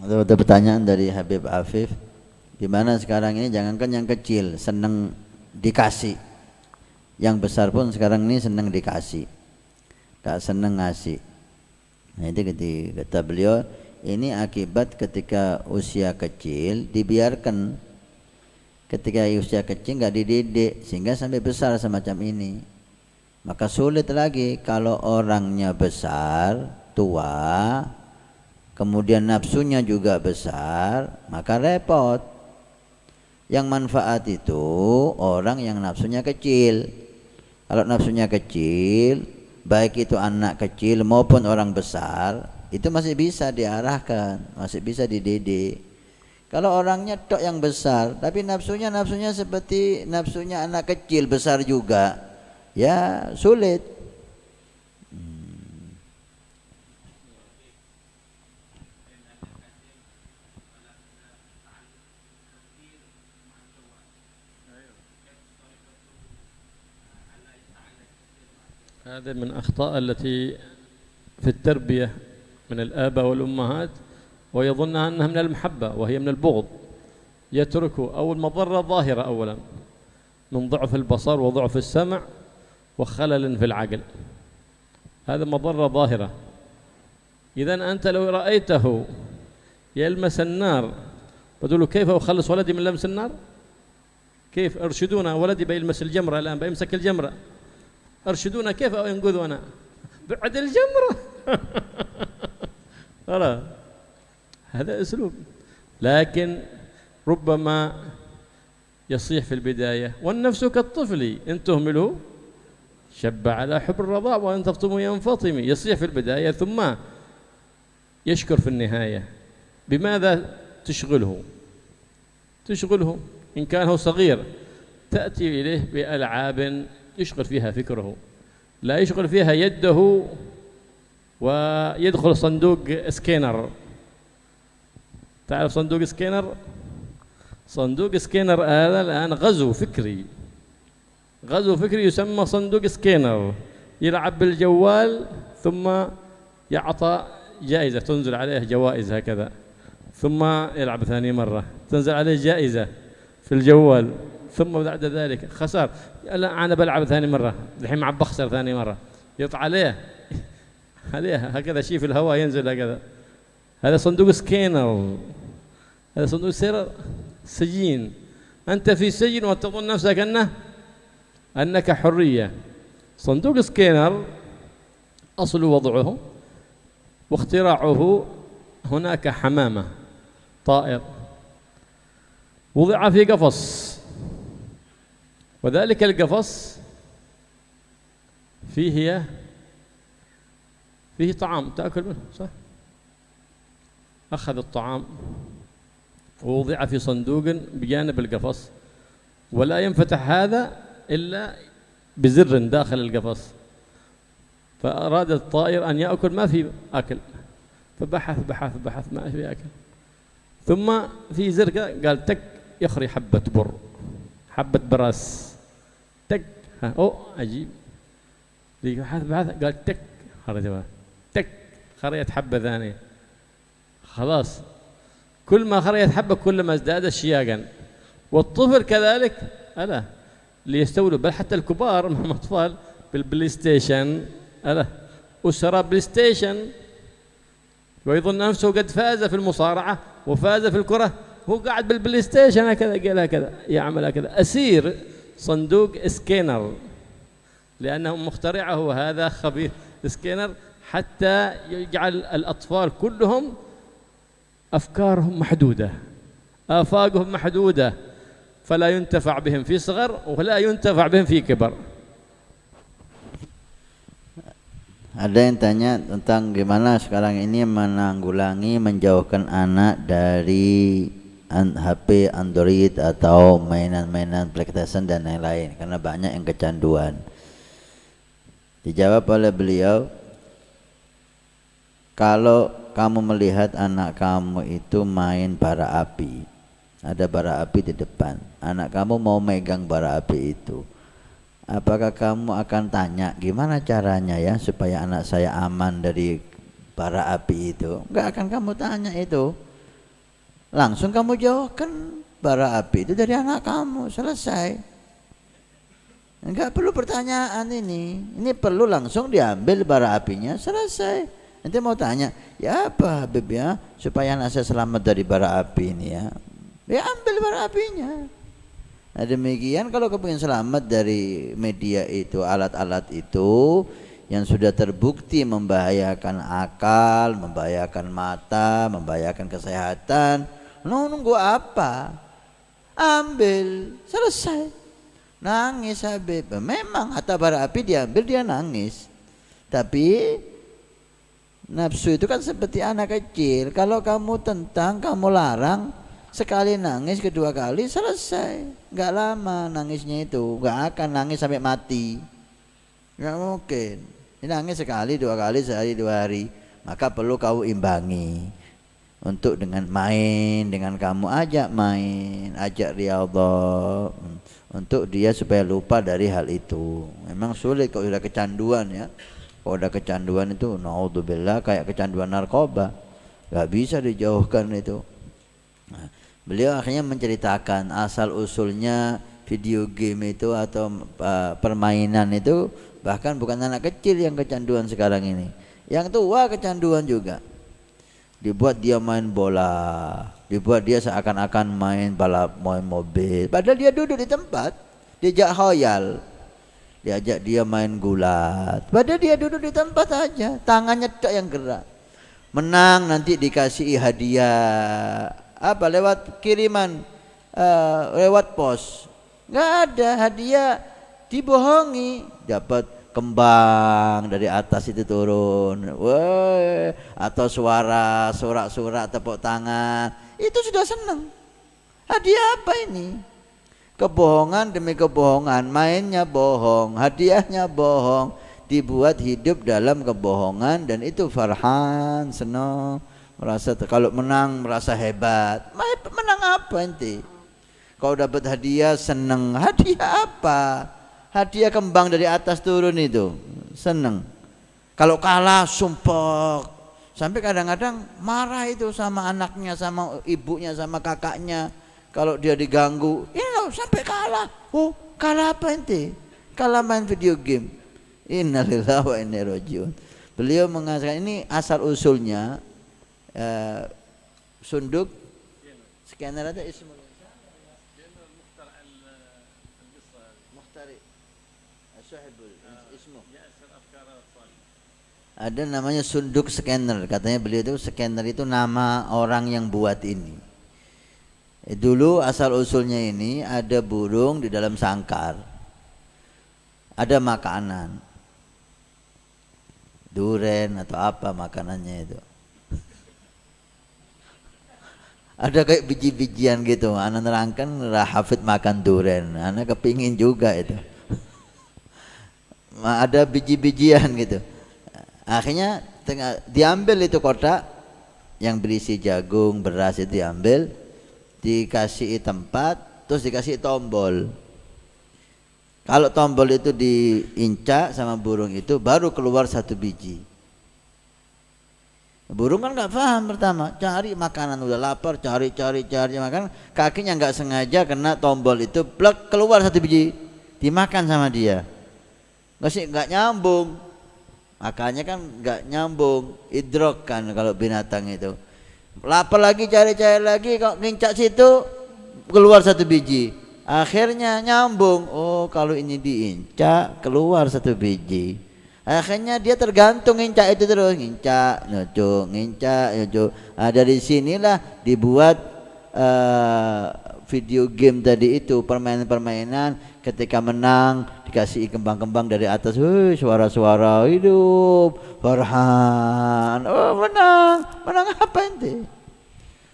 Ada pertanyaan dari Habib Afif, gimana sekarang ini jangankan yang kecil senang dikasih, yang besar pun sekarang ini senang dikasih, gak senang ngasih. Nah itu kata beliau, ini akibat ketika usia kecil dibiarkan, ketika usia kecil gak dididik sehingga sampai besar semacam ini. Maka sulit lagi kalau orangnya besar, tua, kemudian nafsunya juga besar, maka repot. Yang manfaat itu orang yang nafsunya kecil. Kalau nafsunya kecil, baik itu anak kecil maupun orang besar, itu masih bisa diarahkan, masih bisa dididik. Kalau orangnya tok yang besar, tapi nafsunya seperti nafsunya anak kecil besar juga, ya sulit. هذا من أخطاء التي في التربية من الآباء والأمهات، ويظنها أنها من المحبة وهي من البغض. يتركوا أو المضرة ظاهرة أولا من ضعف البصر وضعف السمع وخلل في العقل، هذا مضرة ظاهرة. إذن أنت لو رأيته يلمس النار بتقول له كيف أخلص ولدي من لمس النار؟ كيف أرشدونا؟ ولدي بيلمس الجمرة الآن، بيمسك الجمرة، أرشدونا كيف أنقذ أنا؟ بعد الجمرة. ترى هذا أسلوب، لكن ربما يصيح في البداية. والنفس كالطفل إن تهمله شب على حب الرضاع وإن تفطمه ينفطم. يصيح في البداية ثم يشكر في النهاية. بماذا تشغله؟ إن كان هو صغير تأتي إليه بألعاب يشغل فيها فكره، لا يشغل فيها يده ويدخل صندوق سكينر. تعرف صندوق سكينر؟ صندوق سكينر هذا الآن غزو فكري يسمى صندوق سكينر. يلعب بالجوال ثم يعطى جائزة تنزل عليه جوائز هكذا، ثم يلعب ثاني مرة تنزل عليه جائزة في الجوال، ثم بعد ذلك خسر، لا أنا بلعب ثاني مرة الحين مع بخسر ثاني مرة، يطلع عليه هكذا شيء في الهواء ينزل هكذا. هذا صندوق سكينر، هذا صندوق سجين. أنت في سجن وتظن نفسك أنك حرية. صندوق سكينر أصل وضعه واختراعه هناك حمامة طائر وضع في قفص، وذلك القفص فيه طعام تأكل منه، صح؟ أخذ الطعام ووضع في صندوق بجانب القفص، ولا ينفتح هذا إلا بزر داخل القفص. فأراد الطائر أن يأكل، ما في أكل، فبحث ما في أكل، ثم في زر قال تك يخري حبة بر، حبة براس، تك عجيب، بحث قال تك خرج، تك خريت حبة ثانية، خلاص كل ما خريت حبة كل ما ازداد اشتياقا. والطفل كذلك ألا ليستولوا، بل حتى الكبار هم أطفال بالبلاي ستيشن، ألا وشرى بلاي ستيشن ويظن نفسه قد فاز في المصارعة وفاز في الكرة، هو قاعد بالبلاي ستيشن هكذا، قال هكذا يعمل هكذا. أسير صندوق سكينر، لأنه مخترعه هذا خبير سكينر حتى يجعل الأطفال كلهم أفكارهم محدودة، آفاقهم محدودة، فلا ينتفع بهم في صغر ولا ينتفع بهم في كبر. Ada yang tanya tentang gimana sekarang ini menanggulangi menjauhkan anak dari HP Android atau mainan-mainan PlayStation dan lain-lain, karena banyak yang kecanduan. Dijawab oleh beliau, kalau kamu melihat anak kamu itu main bara api, ada bara api di depan, anak kamu mau megang bara api itu, apakah kamu akan tanya gimana caranya ya supaya anak saya aman dari bara api itu? Enggak akan kamu tanya itu, langsung kamu jauhkan bara api itu dari anak kamu, selesai. Enggak perlu pertanyaan ini perlu langsung diambil bara apinya, selesai. Nanti mau tanya, ya apa Habib ya supaya anak saya selamat dari bara api ini ya ambil bara apinya. Nah demikian kalau kepingin selamat dari media itu, alat-alat itu yang sudah terbukti membahayakan akal, membahayakan mata, membahayakan kesehatan, nunggu apa? ambil, selesai. Nangis Habib. Memang Hatta bara api diambil dia nangis. Tapi nafsu itu kan seperti anak kecil. Kalau kamu tentang, kamu larang, sekali nangis, kedua kali selesai. Gak lama nangisnya itu, gak akan nangis sampai mati. Gak mungkin. Ini nangis sekali, dua kali, sehari, 2 hari. Maka perlu kau imbangi. Untuk dengan main, dengan kamu ajak main, ajak riyadhah, untuk dia supaya lupa dari hal itu. Memang sulit kalau sudah kecanduan ya. Kalau udah kecanduan itu naudzubillah kayak kecanduan narkoba. Gak bisa dijauhkan itu. Nah, beliau akhirnya menceritakan asal usulnya video game itu atau permainan itu, bahkan bukan anak kecil yang kecanduan sekarang ini. Yang tua kecanduan juga. Dibuat dia main bola, dibuat dia seakan-akan main balap, main mobil. Padahal dia duduk di tempat, diajak khayal, diajak dia main gulat. Padahal dia duduk di tempat aja, tangannya tak yang gerak. Menang nanti dikasih hadiah apa lewat kiriman, lewat pos. Nggak ada hadiah, dibohongi, dapat kembang dari atas itu turun, woi, atau suara surak-surak tepuk tangan, itu sudah senang. Hadiah apa ini? Kebohongan demi kebohongan, mainnya bohong, hadiahnya bohong, dibuat hidup dalam kebohongan, dan itu farhan, senang, merasa kalau menang merasa hebat. Menang apa ente? Kau dapat hadiah senang, hadiah apa? Hadiah kembang dari atas turun itu seneng. Kalau kalah sumpah, sampai kadang-kadang marah itu sama anaknya, sama ibunya, sama kakaknya. Kalau dia diganggu, ini loh sampai kalah. Oh, kalah apa ente? Kalah main video game. Innalillahi wa inna ilaihi rajiun. Beliau mengatakan ini asal usulnya sunduk scanner ada ismul ada namanya sunduk scanner. Katanya beliau itu scanner itu nama orang yang buat ini. Dulu asal usulnya ini ada burung di dalam sangkar, ada makanan duren atau apa makanannya itu, ada kayak biji-bijian gitu. Anak nerangkan Hafid makan duren, anak kepingin juga itu. Ada biji-bijian gitu. Akhirnya diambil itu kotak yang berisi jagung, beras, itu diambil, dikasih tempat, terus dikasih tombol. Kalau tombol itu diincak sama burung itu baru keluar 1 biji. Burung kan nggak paham pertama, cari makanan, udah lapar, cari makan, kakinya nggak sengaja kena tombol itu, plek, keluar 1 biji, dimakan sama dia. Nggak nyambung. Makanya kan nggak nyambung, idrok kan kalau binatang itu. Lapar lagi, cari lagi, kok ngincak situ keluar 1 biji. Akhirnya nyambung. Oh, kalau ini diincak keluar 1 biji. Akhirnya dia tergantung ngincak itu terus, ngincak, nyucuk. Nah, dari sinilah dibuat video game tadi itu, permainan-permainan. Ketika menang dikasih kembang-kembang dari atas, suara-suara hidup, farhan. Oh, menang apa ente?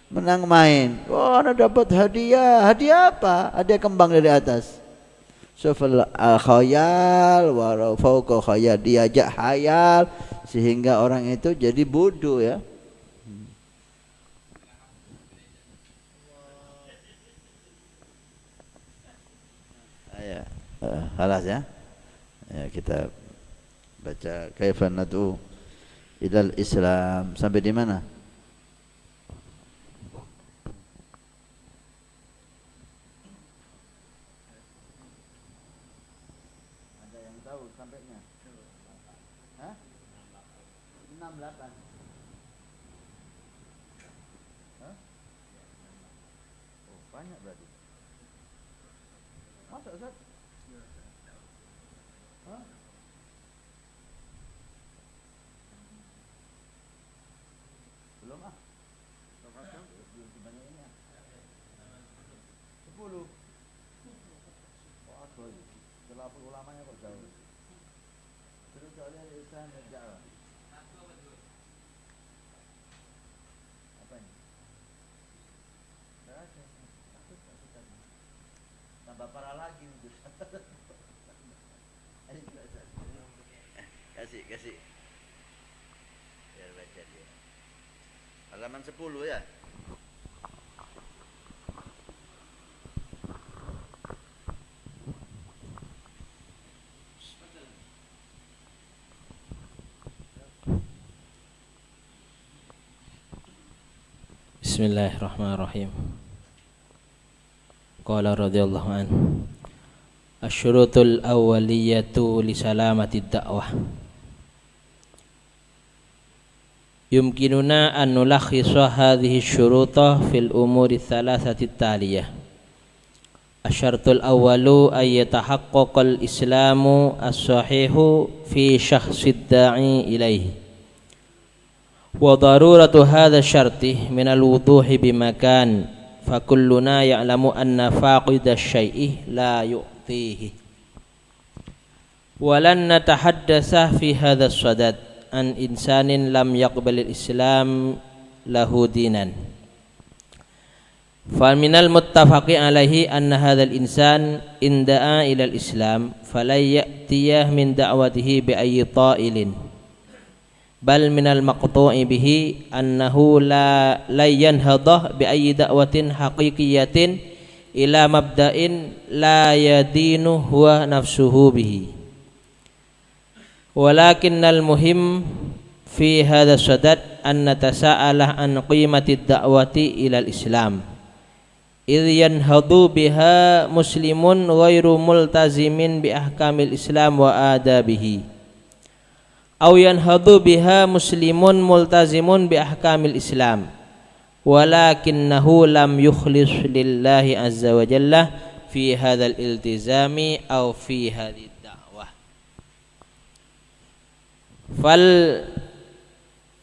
Menang main. Oh, anda dapat hadiah. Hadiah apa? Hadiah kembang dari atas. Sufal khayal wa fauqa khayal, diajak khayal sehingga orang itu jadi bodoh ya. Ya, halas ya. Ya, kita baca kaifan nad'u ilal Islam sampai di mana? Ada yang tahu sampainya? Hah? 68. Hah? Oh, banyak berarti. Masa Ustaz? Hah? Belum ah. Belum sebanyak ini ah. 10 10. Terlalu ulamanya kok jauh. Terus soalnya lisan jauh. Apa ini? Tambah parah lagi nih. Kasih. Biar baca dia. Halaman 10 ya. Bismillahirrahmanirrahim. Qala radhiyallahu anhu asyurutul awwaliyatu li salamatid da'wah. Yumkinuna an nulakhisa hadhihi syuruta fil umuri thalathati taliyah. Asyartul awwalu ay yatahaqqaqal islamu as-sahihu fi syakhsid da'i ilaihi. Wa daruratu hadha syarti min al-wuduhi bimakan fa kulluna ya'lamu anna faqida syai'i la yu'tihi. Walan natahaddatsa fi hadha as-sadad an insanin lam yaqbalil islam lahu dinan. Fa minal muttafaqi alaihi anna hadzal insan in da'a ila al-islam fala ya'tiyah min da'watihi bi ayyi ta'ilin bal minal maqtu'i bihi annahu la yanhadah bi ayyi da'watin haqiqiyatin ila mabda'in la yadinu huwa nafsuhu bihi. Walakinnal muhim fi hadha sadad an natasa'alah an qimatid da'wati ilal islam idh yanhadu biha muslimun ghairu multazimin bi ahkamil islam wa adabihi aw yanhadu biha muslimun multazimun bi ahkamil islam walakinnahu lam yukhlis lillahi azza wa jalla fi hadzal iltizami aw fi hadhihi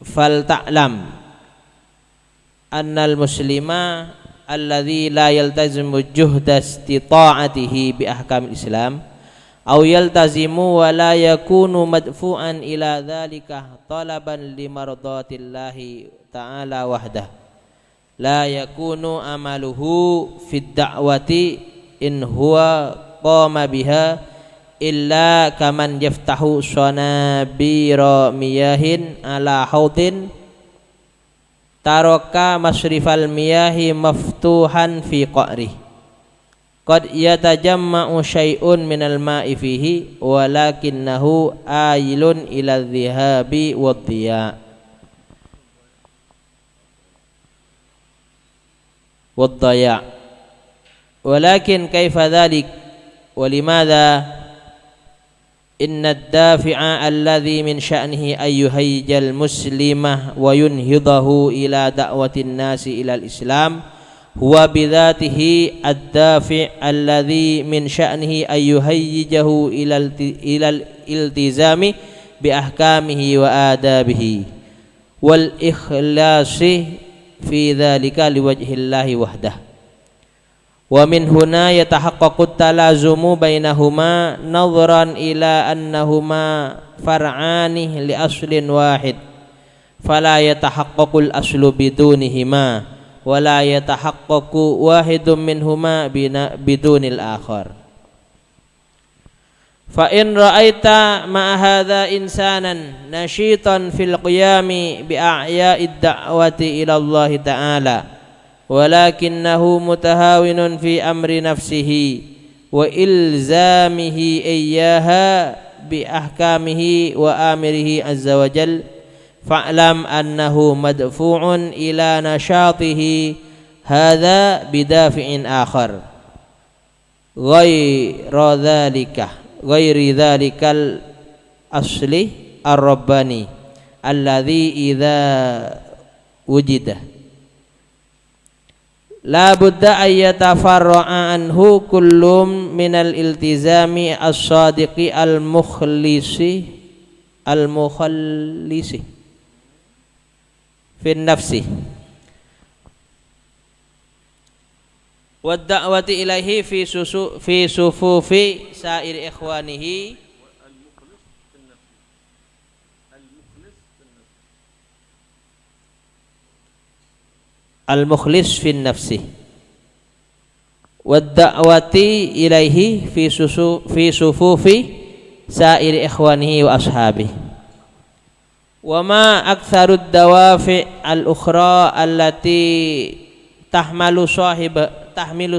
fal ta'lam annal muslima alladhi la yaltazimu juhda istita'atihi bi ahkamil islam aw yaltazimu wa la yakunu madfu'an ila dhalika talaban li mardatillahi ta'ala wahdah la yakunu amaluhu fid da'wati in huwa qama biha illa kaman yaftahu sanabira miyahin ala haudin taraka masrifal miyahi maftuhan fi qa'rih qad yatajamma'u syai'un minal ma'i fihi walakinnahu ailun ila dhihabi wadhiya wadhaya walakin kaifa dhalik walimadha inna ad-dafi'a alladhi min sya'nihi an yuhayyijal muslimah wa yunhidahu ila da'watin nasi ila al-islam huwa bidzatihi ad-dafi' alladhi min sya'nihi an yuhayyijahu ila al-iltizami bi ahkamihi wa adabihi wal ikhlasi fi dzalika liwajhillahi wahdah. Wa min huna yatahaqqaqu talazumu bainahuma nadhran ila annahuma far'ani li aslin wahid fala yatahaqqaqul aslu bidunihima wa la yatahaqqaqu wahidun minhuma bidunil akhar. Fa in ra'aita ma hadha insanan nashitan fil qiyami bi a'ya'id da'wati ila Allah ta'ala walakinnahu mutahawinun fi amri nafsihi wa ilzamihi iyyaha bi ahkamihi wa amirihi azza wa jal fa'lam annahu madfu'un ila nashatihi hadha bidafi'in akhar ghairi dhalikal asli ar-rabbani alladhi idha wujida la budda ayyatafarra'a anhu kullum minal iltizami as-sadiqi al-mukhlisi fin nafsi والدعوة إليه في صفوف سائر إخوانه المخلص في النفس والدعوة إليه في صفوف سائر إخوانه وأصحابه. وما أكثر الدوافع الأخرى التي تحمل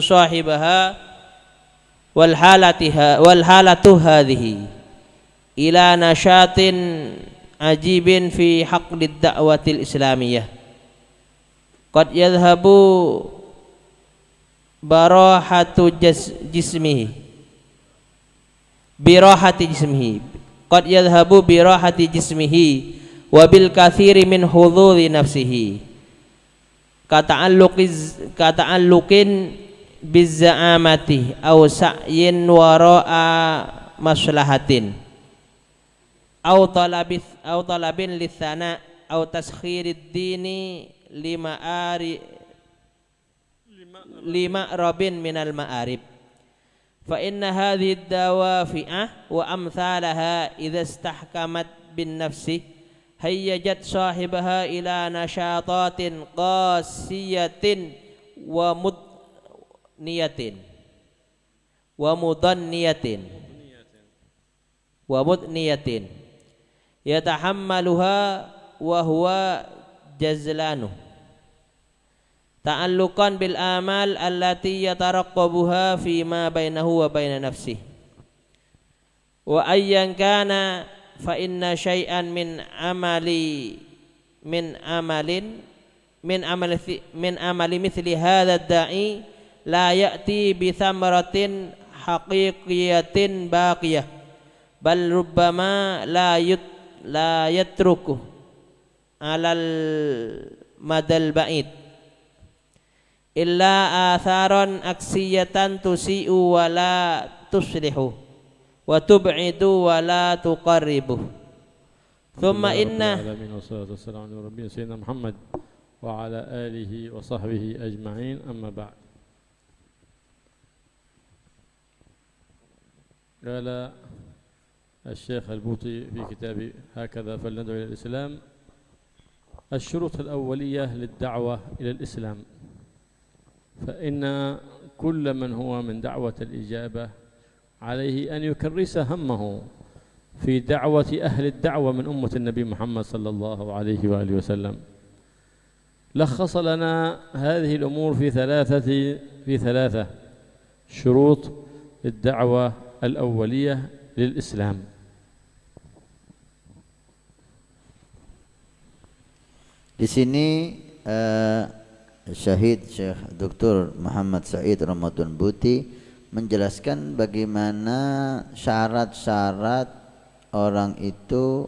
صاحبها والحالة هذه إلى نشاط عجيب في حقل الدعوة الإسلامية قد يذهب براحة جسمه قد يذهب براحة جسمه وبالكثير من حظوظ نفسه كتعلق بالزعامة أو سعي وراء مصلحة أو طلب للثناء أو تسخير الدين لمأرب من المآرب. فإن هذه الدوافع وأمثالها إذا استحكمت بالنفس هيجت صاحبها إلى نشاطات قاسية ومضنية يتحملها وهو جزلانه تعلقا بالآمال التي يترقبها فيما بينه وبين نفسه. وأيا كان فإن شيئا من عمل مثل هذا الداعي لا يأتي بثمرة حقيقية باقية بل ربما لا يتركه على المدى البعيد إلا آثارا عكسية تسيء ولا تصلح وتبعد ولا تقرب. ثم إن والصلاة والسلام على ربنا سيدنا محمد وعلى آله وصحبه أجمعين. أما بعد، قال الشيخ البوطي في كتابه هكذا فلندعو إلى الإسلام: الشروط الأولية للدعوة إلى الإسلام. فإن كل من هو من دعوة الإجابة عليه أن يكرس همه في دعوة أهل الدعوة من أمة النبي محمد صلى الله عليه وآله وسلم. لخص لنا هذه الأمور في ثلاثة شروط للدعوة الأولية للإسلام. Di sini Syekh Dr. Muhammad Said Ramadan Buti menjelaskan bagaimana syarat-syarat orang itu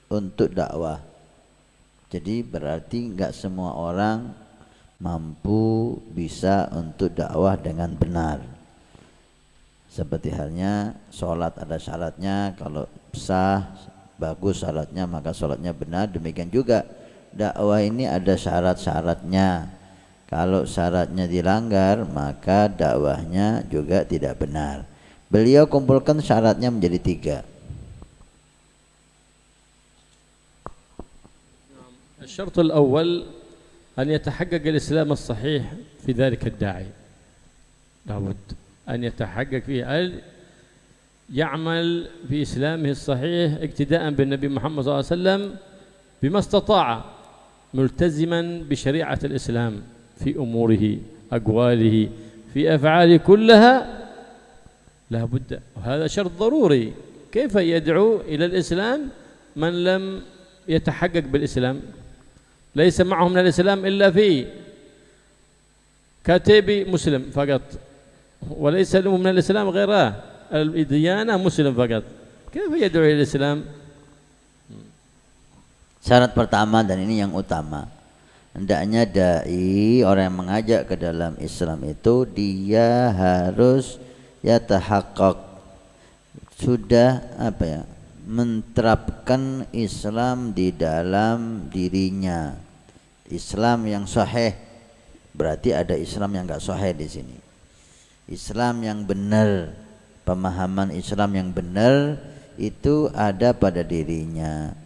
untuk dakwah. Jadi berarti enggak semua orang mampu bisa untuk dakwah dengan benar. Seperti halnya sholat ada syaratnya, kalau sah bagus syaratnya maka sholatnya benar. Demikian juga dakwah ini ada syarat-syaratnya. Kalau syaratnya dilanggar maka dakwahnya juga tidak benar. Beliau kumpulkan syaratnya menjadi 3. الشرط الأول أن يتحقق الإسلام الصحيح في ذلك الداعي. لابد أن يتحقق فيه، يعمل في إسلامه الصحيح اقتداء بالنبي محمد صلى الله عليه وسلم بما استطاع، ملتزما بشريعة الإسلام في أموره أقواله في أفعاله كلها. لا بد، وهذا شرط ضروري. كيف يدعو إلى الإسلام من لم يتحقق بالإسلام؟ ليس معه من الإسلام إلا في كاتب مسلم فقط، وليس له من الإسلام غير الديانة مسلم فقط. كيف يدعو إلى الإسلام؟ Syarat pertama, dan ini yang utama, hendaknya dai, orang yang mengajak ke dalam Islam itu dia harus yatahaqqaq, sudah menerapkan Islam di dalam dirinya. Islam yang sahih, berarti ada Islam yang enggak sahih di sini. Islam yang benar, pemahaman Islam yang benar itu ada pada dirinya.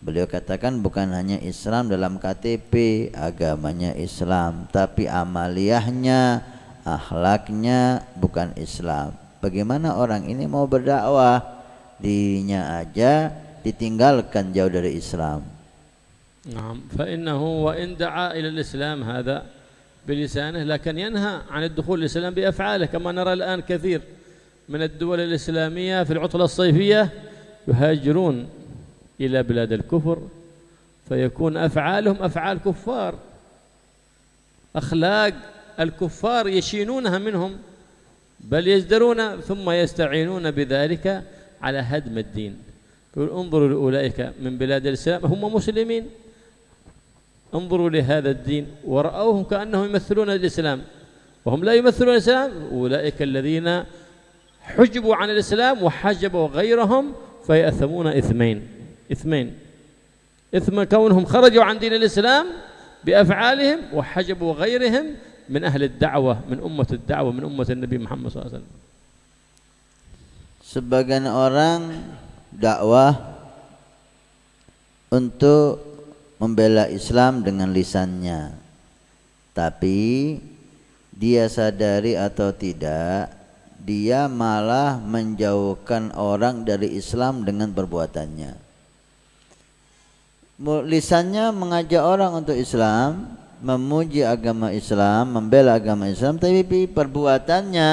Beliau katakan bukan hanya Islam dalam KTP, agamanya Islam, tapi amaliyahnya, akhlaknya bukan Islam. Bagaimana orang ini mau berdakwah, dirinya aja ditinggalkan jauh dari Islam. نعم فإنه وإن دعا إلى الإسلام هذا بلسانه لكن ينهى عن الدخول الإسلام بأفعاله كما نرى الآن كثير من الدول الإسلامية في العطلة الصيفية يهاجرون إلى بلاد الكفر فيكون أفعالهم أفعال كفار أخلاق الكفار يشينونها منهم بل يزدرون ثم يستعينون بذلك على هدم الدين. انظروا لأولئك من بلاد الإسلام هم مسلمين انظروا لهذا الدين ورأوهم كأنهم يمثلون الإسلام وهم لا يمثلون الإسلام. أولئك الذين حجبوا عن الإسلام وحجبوا غيرهم فيأثمون إثمين إثم كونهم خرجوا عن دين الإسلام بأفعالهم وحجبوا غيرهم من أهل الدعوة من أمة الدعوة من أمة النبي محمد صلى الله عليه وسلم. Sebagian orang dakwah untuk membela Islam dengan lisannya, tapi dia sadari atau tidak, dia malah menjauhkan orang dari Islam dengan perbuatannya. Lisannya mengajak orang untuk Islam, memuji agama Islam, membela agama Islam, tapi perbuatannya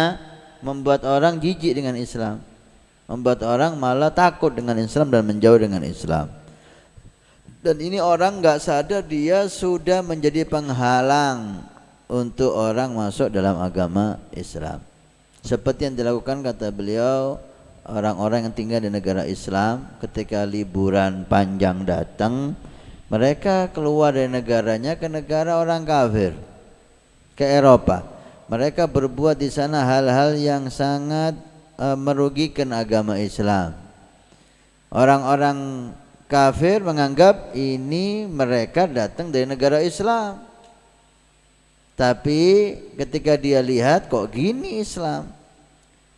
membuat orang jijik dengan Islam, membuat orang malah takut dengan Islam dan menjauh dengan Islam. Dan ini orang enggak sadar dia sudah menjadi penghalang untuk orang masuk dalam agama Islam. Seperti yang dilakukan kata beliau orang-orang yang tinggal di negara Islam ketika liburan panjang datang, mereka keluar dari negaranya ke negara orang kafir, ke Eropa. Mereka berbuat di sana hal-hal yang sangat merugikan agama Islam. Orang-orang kafir menganggap ini mereka datang dari negara Islam. Tapi ketika dia lihat kok gini Islam,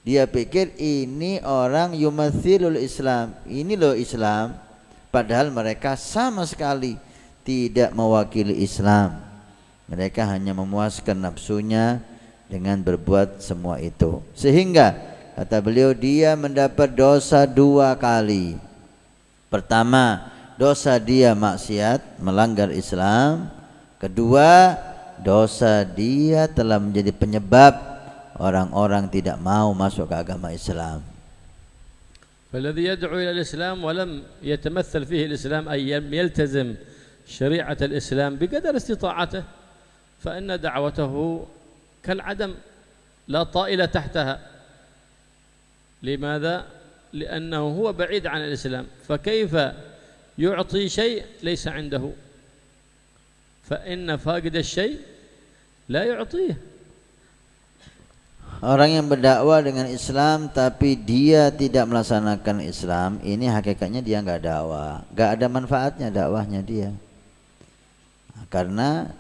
dia pikir ini orang yumathilul Islam, ini loh Islam. Padahal mereka sama sekali tidak mewakili Islam. Mereka hanya memuaskan nafsunya dengan berbuat semua itu. Sehingga kata beliau dia mendapat dosa 2 kali. Pertama, dosa dia maksiat, melanggar Islam. Kedua, dosa dia telah menjadi penyebab orang-orang tidak mau masuk ke agama Islam. فالذي يدعو إلى الإسلام ولم يتمثل فيه الإسلام أي يلتزم شريعة الإسلام بقدر استطاعته فإن دعوته كالعدم لا طائل تحتها. لماذا؟ لأنه هو بعيد عن الإسلام فكيف يعطي شيء ليس عنده فإن فاقد الشيء لا يعطيه. Orang yang berdakwah dengan Islam tapi dia tidak melaksanakan Islam, ini hakikatnya dia enggak dakwah, enggak ada manfaatnya dakwahnya dia. Karena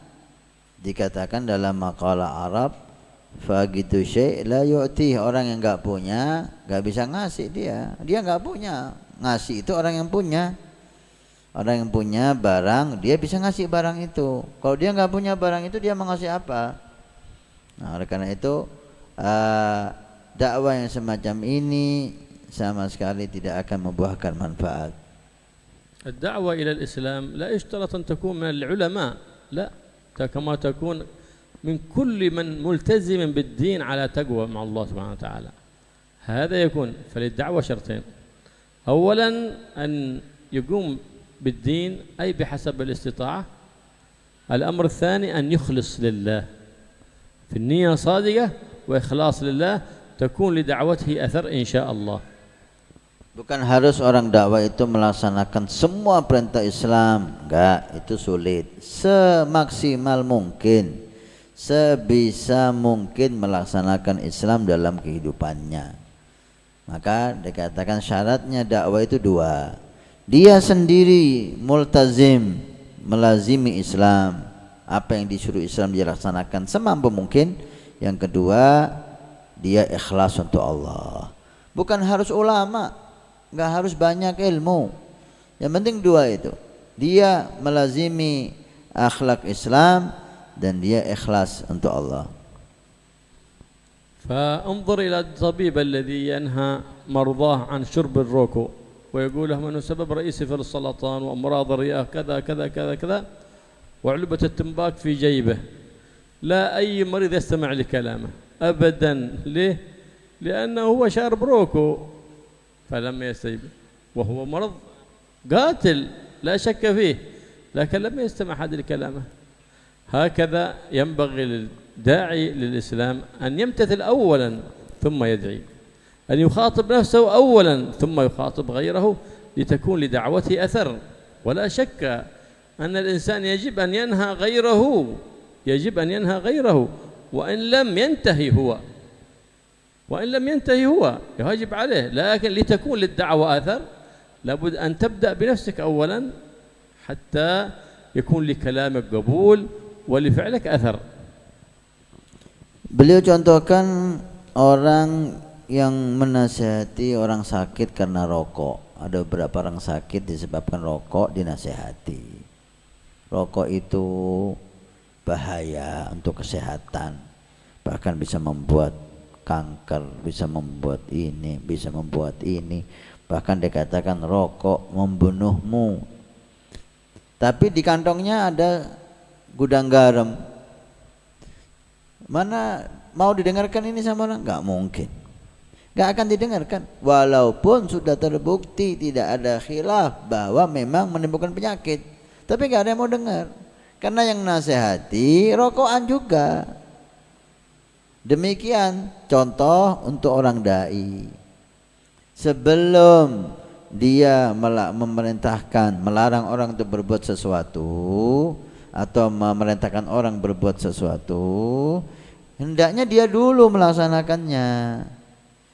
dikatakan dalam maqalah Arab, faqidu syai' la yu'ti, orang yang enggak punya enggak bisa ngasih dia. Dia enggak punya, ngasih itu orang yang punya. Orang yang punya barang, dia bisa ngasih barang itu. Kalau dia enggak punya barang itu, dia mau ngasih apa? Nah, oleh karena itu dakwah yang semacam ini sama sekali tidak akan membuahkan manfaat. الدعوة إلى الإسلام لا يشترط أن تكون من العلماء، لا، كما تكون من كل من ملتزم بالدين على تقوى مع الله سبحانه وتعالى. هذا يكون فللدعوة شرطين، أولا أن يقوم بالدين أي بحسب الاستطاعة. الأمر الثاني أن يخلص لله في النية صادقة وإخلاص لله تكون لدعوته أثر إن شاء الله. Bukan harus orang dakwah itu melaksanakan semua perintah Islam, enggak, itu sulit. Semaksimal mungkin, sebisa mungkin melaksanakan Islam dalam kehidupannya. Maka dikatakan syaratnya dakwah itu 2. Dia sendiri multazim, melazimi Islam, apa yang disuruh Islam dilaksanakan semampu mungkin. Yang kedua, dia ikhlas untuk Allah. Bukan harus ulama, nggak harus banyak ilmu. Yang penting dua itu. Dia melazimi akhlak Islam dan dia ikhlas untuk Allah. فانظر إلى الطبيب الذي ينهى مرضاه عن شرب الروكو ويقول لهم أنه سبب رئيسي في السرطان وأمراض الرئة كذا كذا كذا كذا وعلبة التمباك في جيبه. لا أي مريض يستمع لكلامه أبدا. ليه؟ لأنه هو شارب روكو فلم يستجب، وهو مرض قاتل لا شك فيه، لكن لم يستمع أحد لكلامه. هكذا ينبغي للداعي للإسلام أن يمتثل أولا ثم يدعي، أن يخاطب نفسه أولا ثم يخاطب غيره لتكون لدعوته أثر. ولا شك أن الإنسان يجب أن ينهى غيره، يجب أن ينهى غيره وإن لم ينتهي هو يجب عليه، لكن لتكون للدعوة أثر لابد أن تبدأ بنفسك أولا حتى يكون لكلامك قبول ولفعلك أثر. Beliau contohkan orang yang menasihati orang sakit karena rokok. Ada beberapa orang sakit disebabkan rokok, dinasihati. Rokok itu bahaya untuk kesehatan, bahkan bisa membuat kanker, bisa membuat ini, bahkan dikatakan rokok membunuhmu. Tapi di kantongnya ada gudang garam. Mana mau didengarkan ini sama orang? Nggak mungkin, nggak akan didengarkan. Walaupun sudah terbukti tidak ada khilaf bahwa memang menimbulkan penyakit, tapi nggak ada yang mau dengar. Karena yang nasihati rokokan juga. Demikian contoh untuk orang dai. Sebelum dia memerintahkan, melarang orang untuk berbuat sesuatu atau memerintahkan orang berbuat sesuatu, hendaknya dia dulu melaksanakannya.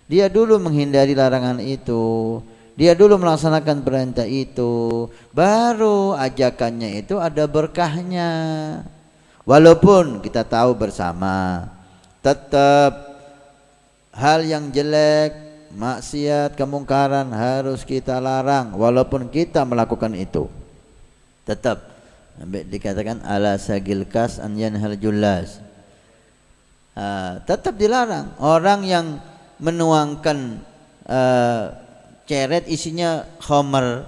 Dia dulu menghindari larangan itu. Dia dulu melaksanakan perintah itu, baru ajakannya itu ada berkahnya. Walaupun kita tahu bersama, tetap hal yang jelek, maksiat, kemungkaran harus kita larang walaupun kita melakukan itu. Tetap dikatakan ala sagil kas an yanhal jullas. Tetap dilarang. Orang yang menuangkan ceret isinya khamar,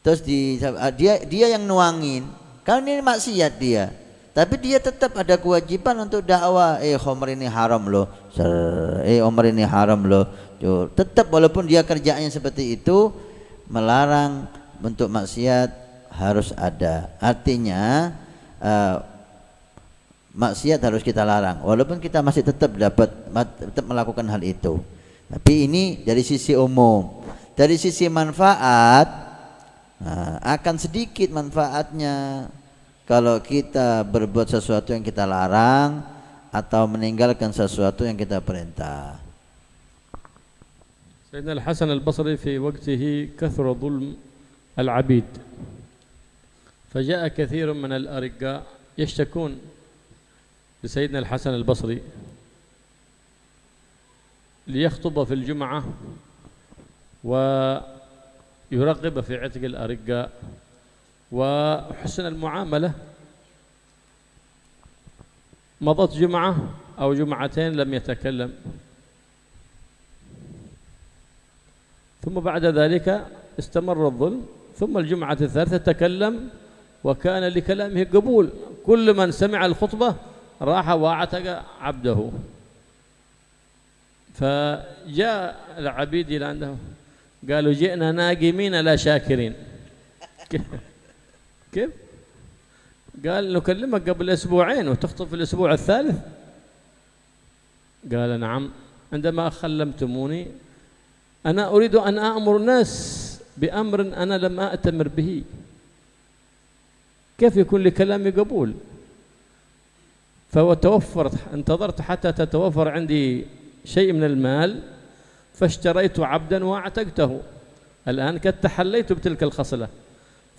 terus dia yang nuangin, kan ini maksiat dia, tapi dia tetap ada kewajiban untuk dakwah. Khamar ini haram loh, khamar ini haram loh. Tetap walaupun dia kerjanya seperti itu, melarang bentuk maksiat harus ada. Artinya maksiat harus kita larang, walaupun kita masih tetap melakukan hal itu. Tapi ini dari sisi umum. Dari sisi manfaat, akan sedikit manfaatnya kalau kita berbuat sesuatu yang kita larang atau meninggalkan sesuatu yang kita perintah. Sayyidina Al-Hasan Al-Basri fi waqtihi kathura dhulm al-'abid. فجاء كثير من الأرقاء يشتكون لسيدنا الحسن البصري ليخطب في الجمعة ويرغب في عتق الأرقاء وحسن المعاملة. مضت جمعة أو جمعتين لم يتكلم، ثم بعد ذلك استمر الظلم، ثم الجمعة الثالثة تكلم وكان لكلامه قبول. كل من سمع الخطبة راح واعتق عبده. فجاء العبيد إلى عنده قالوا جئنا ناقمين لا شاكرين. كيف؟ قال نكلمك قبل أسبوعين وتخطب في الأسبوع الثالث. قال نعم، عندما خلمتموني أنا أريد أن أأمر الناس بأمر أنا لم أأتمر به، كيف يكون لكلامي قبول؟ فتوفرت، انتظرت حتى تتوفر عندي شيء من المال فاشتريت عبدا واعتقته. الآن قد تحليت بتلك الخصلة،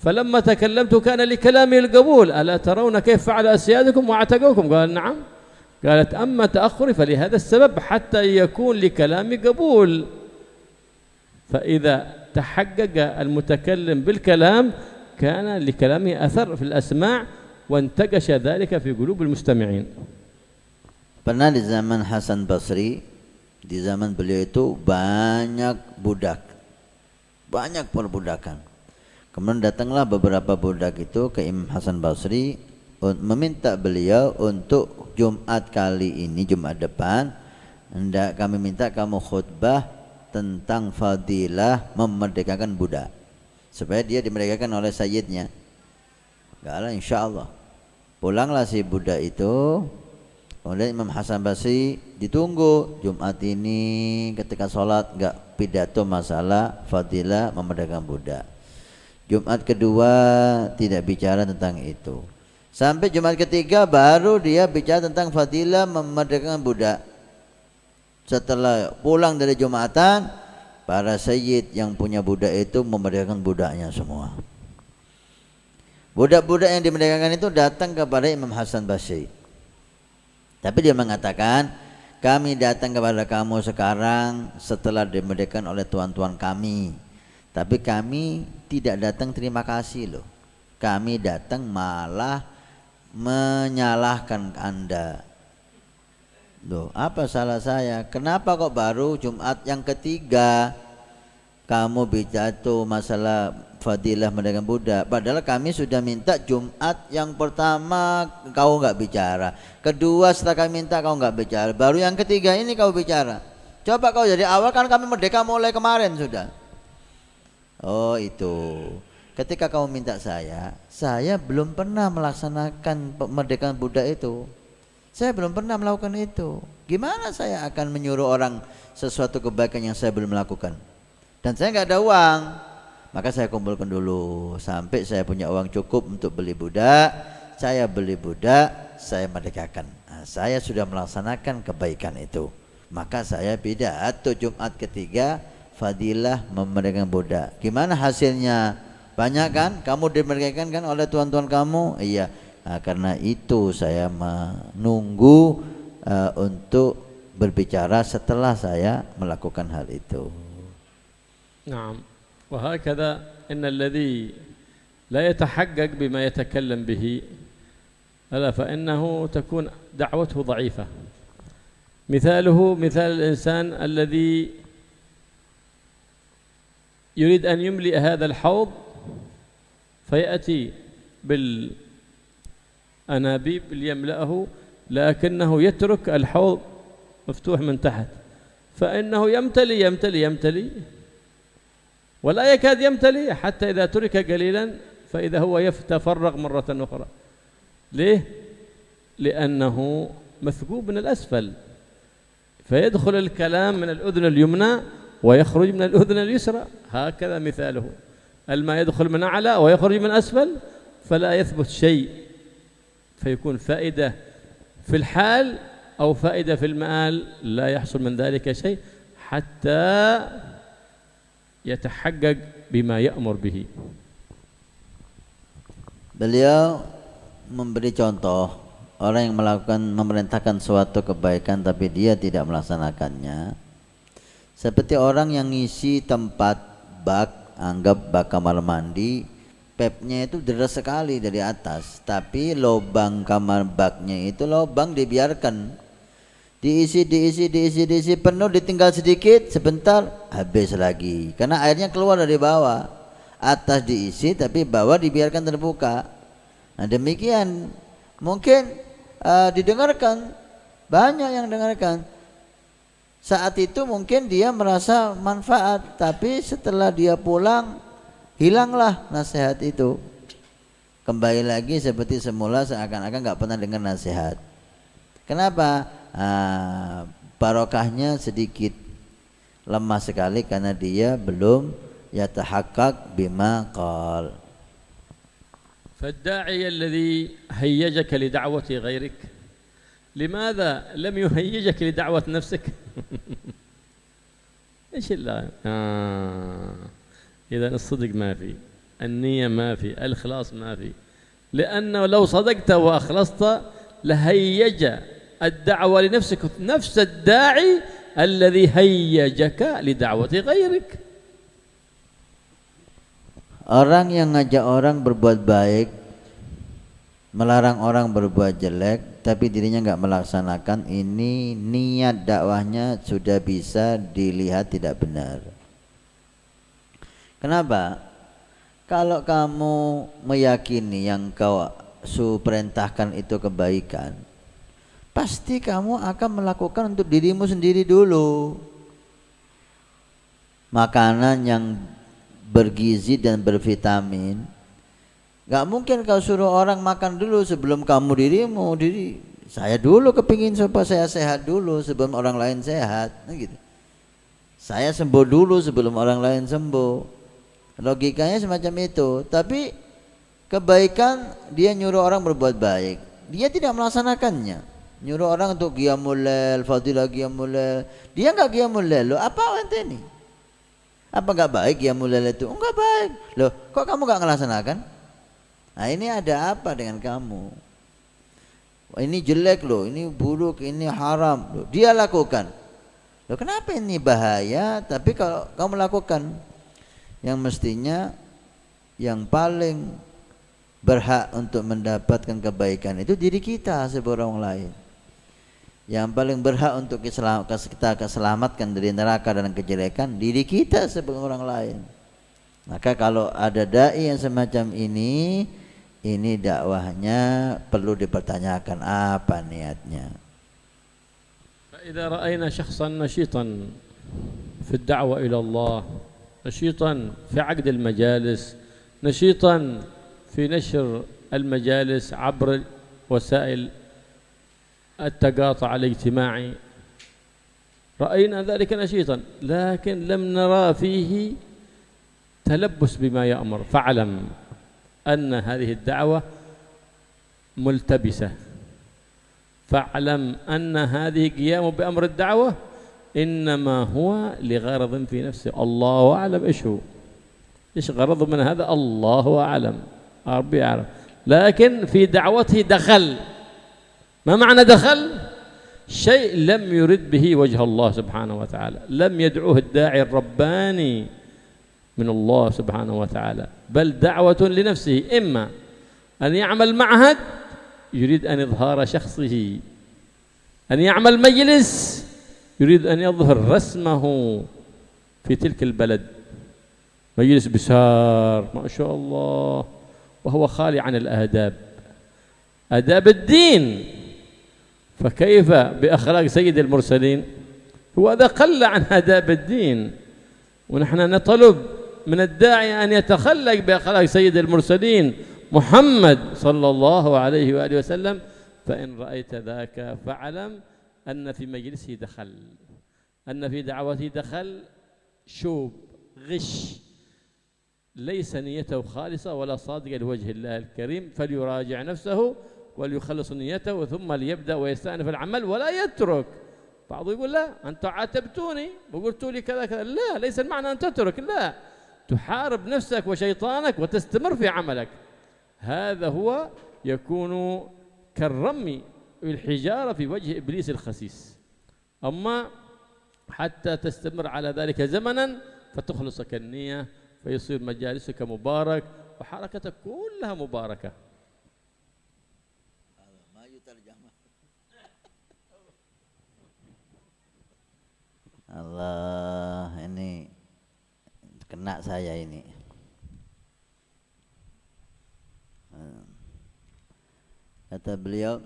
فلما تكلمت كان لكلامي القبول. ألا ترون كيف فعل أسيادكم واعتقوكم؟ قال نعم. قالت أما تأخري فلهذا السبب حتى يكون لكلامي قبول. فإذا تحقق المتكلم بالكلام كان لكلامه أثر في الأسماع وانتقش ذلك في قلوب المستمعين. Pernah di zaman Hasan Basri, di zaman beliau itu banyak budak, banyak perbudakan. Kemudian datanglah beberapa budak itu ke Imam Hasan Basri meminta beliau untuk Jumat kali ini, Jumat depan, hendak kami minta kamu khutbah tentang fadilah memerdekakan budak, supaya dia dimerdekakan oleh sayyidnya. Enggak, insyaallah. Pulanglah si budak itu. Kemudian Imam Hasan Basri ditunggu Jumat ini ketika sholat enggak pidato masalah fadilah memerdekakan budak. Jumat kedua tidak bicara tentang itu. Sampai Jumat ketiga baru dia bicara tentang fadilah memerdekakan budak. Setelah pulang dari Jumatan, para sayyid yang punya budak itu memerdekakan budaknya semua. Budak-budak yang dimerdekakan itu datang kepada Imam Hasan Basri. Tapi dia mengatakan, kami datang kepada kamu sekarang setelah dimerdekakan oleh tuan-tuan kami. Tapi kami tidak datang terima kasih loh. Kami datang malah menyalahkan Anda. Loh, apa salah saya? Kenapa kok baru Jumat yang ketiga kamu bicara masalah fadilah merdekakan budak? Padahal kami sudah minta Jumat yang pertama kau enggak bicara, kedua setelah kami minta kau enggak bicara, baru yang ketiga ini kau bicara. Coba kau dari awal, kan kami merdeka mulai kemarin sudah. Oh itu. Ketika kamu minta saya belum pernah melaksanakan pemerdekakan budak itu. Saya belum pernah melakukan itu. Gimana saya akan menyuruh orang sesuatu kebaikan yang saya belum melakukan? Dan saya nggak ada uang. Maka saya kumpulkan dulu sampai saya punya uang cukup untuk beli budak. Saya beli budak, saya merdekakan. Nah, saya sudah melaksanakan kebaikan itu. Maka saya pidato Jumat ketiga fadilah memerdekakan budak. Gimana hasilnya? Banyak kan? Kamu dimerdekakan kan oleh tuan-tuan kamu? Iya. Nah, karena itu saya menunggu untuk berbicara setelah saya melakukan hal itu. Naam. وهكذا إن الذي لا يتحقق بما يتكلم به ألا فإنه تكون دعوته ضعيفة. مثاله مثال الإنسان الذي يريد أن يملئ هذا الحوض فيأتي بالأنابيب ليملأه لكنه يترك الحوض مفتوح من تحت فإنه يمتلي يمتلي يمتلي ولا يكاد يمتلي حتى إذا ترك قليلا فإذا هو يتفرغ مرة أخرى. ليه؟ لأنه مثقوب من الأسفل فيدخل الكلام من الأذن اليمنى ويخرج من الأذن اليسرى. هكذا مثاله. الماء يدخل من أعلى ويخرج من أسفل فلا يثبت شيء فيكون فائدة في الحال أو فائدة في المآل لا يحصل من ذلك شيء حتى يتحقق بما يأمر به. Beliau memberi contoh orang yang memerintahkan suatu kebaikan tapi dia tidak melaksanakannya, seperti orang yang ngisi tempat bak, anggap bak kamar mandi, pipnya itu deras sekali dari atas, tapi lubang kamar baknya itu lubang dibiarkan, diisi penuh, ditinggal sedikit, sebentar habis lagi karena airnya keluar dari bawah. Atas diisi tapi bawah dibiarkan terbuka. Nah demikian mungkin didengarkan, banyak yang dengarkan. Saat itu mungkin dia merasa manfaat, tapi setelah dia pulang hilanglah nasihat itu. Kembali lagi seperti semula seakan-akan nggak pernah dengar nasihat. Kenapa? Barokahnya sedikit, lemah sekali karena dia belum yatahaqqaq bima qal. فالداعي الذي هيجك لدعوة غيرك لماذا لم يهيجك لدعوة نفسك؟ ايش إذا الصدق ما في، النية ما في، الإخلاص ما في. لأنه لو صدقت وأخلصت لهيج الدعوة لنفسك نفس الداعي الذي هيجك لدعوة غيرك. Orang yang ngajak orang berbuat baik, melarang orang berbuat jelek, tapi dirinya nggak melaksanakan, ini niat dakwahnya sudah bisa dilihat tidak benar. Kenapa? Kalau kamu meyakini yang kau perintahkan itu kebaikan, pasti kamu akan melakukan untuk dirimu sendiri dulu. Makanan yang bergizi dan bervitamin, gak mungkin kau suruh orang makan dulu sebelum kamu dirimu. Saya dulu kepingin supaya saya sehat dulu sebelum orang lain sehat, gitu. Saya sembuh dulu sebelum orang lain sembuh. Logikanya semacam itu. Tapi kebaikan dia nyuruh orang berbuat baik, dia tidak melaksanakannya. Nyuruh orang untuk qiyamul lail, fadilah qiyamul lail, dia enggak qiyamul lail. Loh, apa ente ini? Apa enggak baik qiyamul lail itu? Enggak baik. Loh, kok kamu enggak melaksanakan? Nah, ini ada apa dengan kamu? Ini jelek loh, ini buruk, ini haram loh. Dia lakukan. Loh, kenapa ini bahaya? Tapi kalau kamu lakukan, yang mestinya yang paling berhak untuk mendapatkan kebaikan itu diri kita sebagai orang lain. Yang paling berhak untuk kita keselamatkan dari neraka dan kejelekan diri kita sebagai orang lain. Maka kalau ada dai yang semacam ini dakwahnya perlu dipertanyakan apa niatnya. فإذا رأينا شخصا نشيطا في الدعوة إلى الله، نشيطا في عقد المجالس، نشيطا في نشر المجالس عبر وسائل التقاطع الاجتماعي، رأينا ذلك نشيطا لكن لم نرى فيه تلبس بما يأمر، فاعلم أن هذه الدعوة ملتبسة، فاعلم أن هذه قيام بأمر الدعوة إنما هو لغرض في نفسه، الله أعلم إيش هو، إيش غرضه من هذا، الله أعلم، ربي يعلم. لكن في دعوته دخل. ما معنى دخل؟ شيء لم يرد به وجه الله سبحانه وتعالى، لم يدعوه الداعي الرباني من الله سبحانه وتعالى، بل دعوة لنفسه، إما أن يعمل معهد يريد أن يظهر شخصه، أن يعمل مجلس يريد أن يظهر رسمه في تلك البلد، مجلس بسار ما شاء الله، وهو خالي عن الآداب، آداب الدين. فكيف بأخلاق سيد المرسلين؟ هو هذا قل عن آداب الدين، ونحن نطلب من الداعي أن يتخلق بأخلاق سيد المرسلين محمد صلى الله عليه وآله وسلم. فإن رأيت ذاك فاعلم أن في مجلسه دخل، أن في دعوته دخل شوب، غش، ليس نيته خالصة ولا صادقة لوجه الله الكريم، فليراجع نفسه وليخلص نيته ثم ليبدأ ويستأنف العمل ولا يترك. بعض يقول لا أنت عاتبتوني وقلتوا لي كذا كذا، لا، ليس المعنى أن تترك، لا، تحارب نفسك وشيطانك وتستمر في عملك. هذا هو يكون كالرمي بالحجارة في وجه إبليس الخسيس. أما حتى تستمر على ذلك زمنا فتخلصك النية، فيصير مجالسك مبارك وحركتك كلها مباركة. Allah, ini kena saya ini. Kata beliau,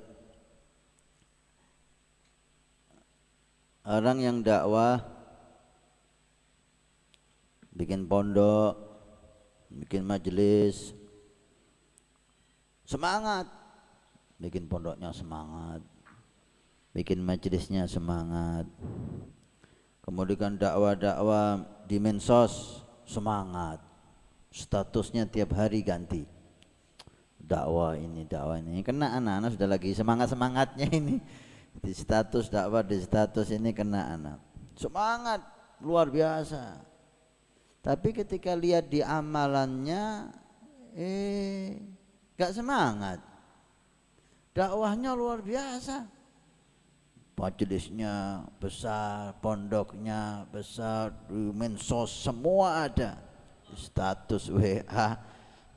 orang yang dakwah, bikin pondok, bikin majelis, semangat, bikin pondoknya semangat, bikin majelisnya semangat. Kemudian dakwah-dakwah di mensos, semangat, statusnya tiap hari ganti, dakwah ini, kena anak-anak sudah lagi semangat-semangatnya ini, di status dakwah, di status ini kena anak, semangat luar biasa. Tapi ketika lihat di amalannya, gak semangat, dakwahnya luar biasa, majelisnya besar, pondoknya besar, di medsos semua ada, di status WA,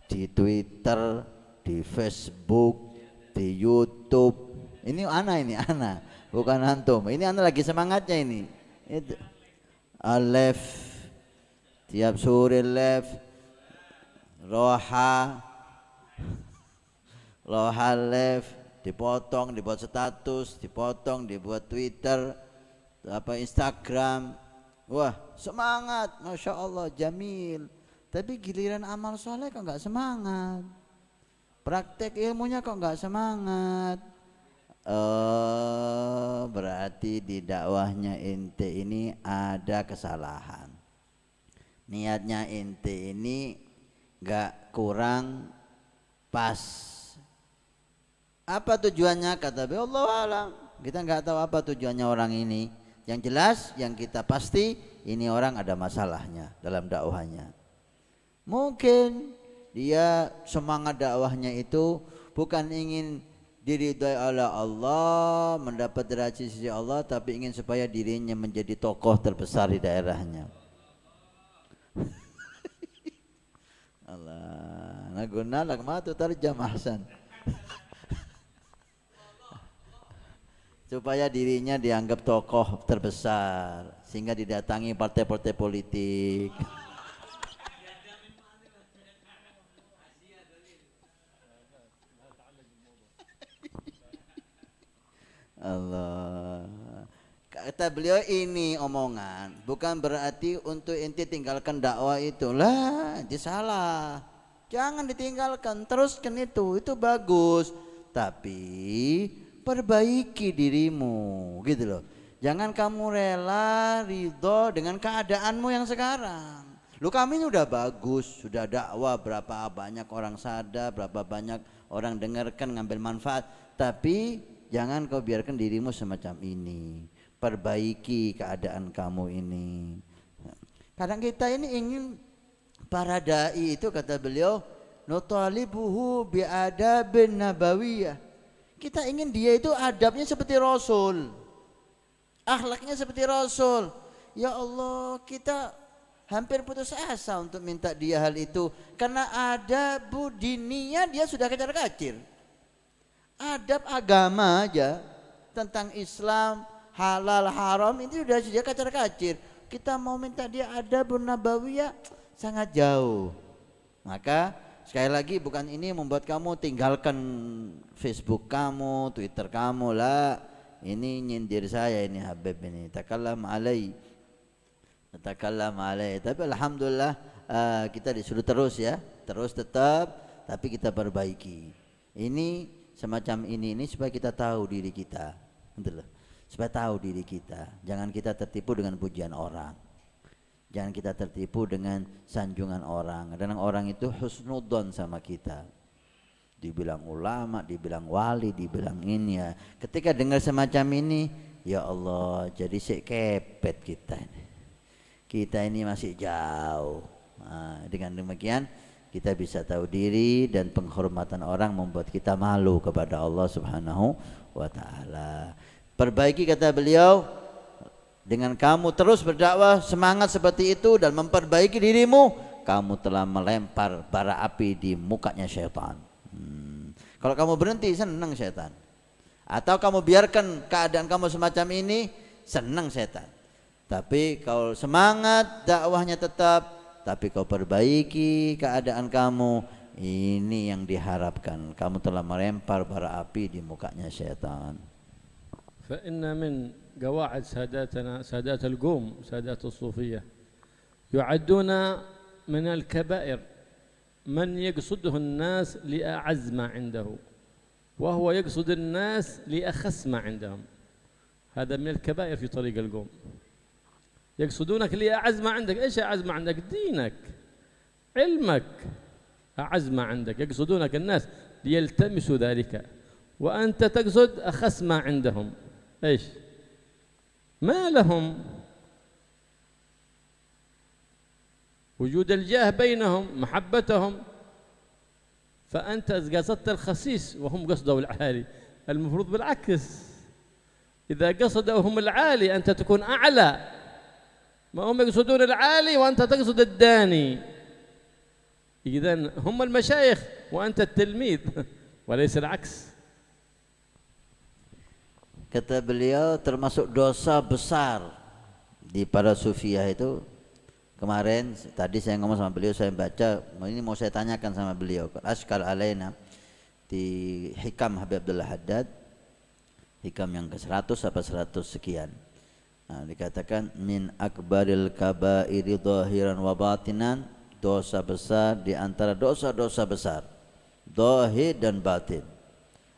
di Twitter, di Facebook, di YouTube. Ini ana, bukan antum. Ini ana lagi semangatnya ini. Itu live, tiap sore live, roha live, dipotong, dibuat status, dipotong, dibuat Twitter, Instagram. Wah, semangat, masya Allah, jamil. Tapi giliran amal soleh kok nggak semangat, praktek ilmunya kok nggak semangat. Berarti di dakwahnya ente ini ada kesalahan. Niatnya ente ini nggak kurang pas. Apa tujuannya? Kata beliau, Allahu a'lam. Kita nggak tahu apa tujuannya orang ini. Yang jelas, yang kita pasti ini orang ada masalahnya dalam dakwahnya. Mungkin dia semangat dakwahnya itu bukan ingin diridhai oleh Allah, mendapat derajat sisi Allah, tapi ingin supaya dirinya menjadi tokoh terbesar di daerahnya. Allah, naguna lakma tu tarjam ahsan. Supaya dirinya dianggap tokoh terbesar sehingga didatangi partai-partai politik. Allah. Kata beliau, ini omongan bukan berarti untuk ente tinggalkan dakwah itu. Lah, itu salah. Jangan ditinggalkan, teruskan itu bagus. Tapi perbaiki dirimu, gitu loh. Jangan kamu rela ridho dengan keadaanmu yang sekarang. Lu kami ini udah bagus, sudah dakwah, berapa banyak orang sadar, berapa banyak orang dengarkan, ngambil manfaat. Tapi jangan kau biarkan dirimu semacam ini. Perbaiki keadaan kamu ini. Kadang kita ini ingin para dai itu, kata beliau, nutalibuhu bi'adabin nabawiyah. Kita ingin dia itu adabnya seperti Rasul, akhlaknya seperti Rasul. Ya Allah, kita hampir putus asa untuk minta dia hal itu, karena adab diniyah dia sudah kacar-kacir. Adab agama aja tentang Islam, halal haram itu sudah dia kacar-kacir. Kita mau minta dia adab nabawiyah sangat jauh. Maka sekali lagi, bukan ini membuat kamu tinggalkan Facebook kamu, Twitter kamu lah. Ini nyindir saya ini Habib ini. Takallam alai. Tapi alhamdulillah kita disuruh terus ya. Terus tetap, tapi kita perbaiki. Ini semacam ini supaya kita tahu diri kita. Supaya tahu diri kita. Jangan kita tertipu dengan pujian orang. Jangan kita tertipu dengan sanjungan orang. Kadang orang itu husnudzon sama kita. Dibilang ulama, dibilang wali, dibilang ini ya. Ketika dengar semacam ini, ya Allah, jadi kepet kita ini. Kita ini masih jauh. Nah, dengan demikian kita bisa tahu diri, dan penghormatan orang membuat kita malu kepada Allah Subhanahu wa taala. Perbaiki, kata beliau, dengan kamu terus berdakwah semangat seperti itu dan memperbaiki dirimu, kamu telah melempar bara api di mukanya syaitan. Kalau kamu berhenti, senang syaitan. Atau kamu biarkan keadaan kamu semacam ini, senang syaitan. Tapi kalau semangat dakwahnya tetap, tapi kau perbaiki keadaan kamu, ini yang diharapkan. Kamu telah melempar bara api di mukanya syaitan. فإن من قواعد ساداتنا سادات القوم سادات الصوفية يعدون من الكبائر من يقصده الناس لأعز ما عنده وهو يقصد الناس لأخس ما عندهم. هذا من الكبائر في طريق القوم. يقصدونك لأعز ما عندك. إيش أعز ما عندك؟ دينك، علمك أعز ما عندك. يقصدونك الناس ليلتمسوا ذلك، وأنت تقصد أخس ما عندهم. إيش؟ ما لهم وجود الجاه بينهم، محبتهم، فأنت قصدت الخسيس وهم قصدوا العالي. المفروض بالعكس، إذا قصدهم العالي أنت تكون أعلى، ما هم يقصدون العالي وأنت تقصد الداني. إذن هم المشايخ وأنت التلميذ وليس العكس. Kata beliau termasuk dosa besar di para sufiah itu. Kemarin tadi saya ngomong sama beliau, saya baca, ini mau saya tanyakan sama beliau. Ashkal alaina di Hikam Habib Abdullah Haddad, Hikam yang ke-100 apa 100 sekian. Nah, dikatakan min akbaril kabairi zahiran wa batinan, dosa besar di antara dosa-dosa besar, zahir dan batin.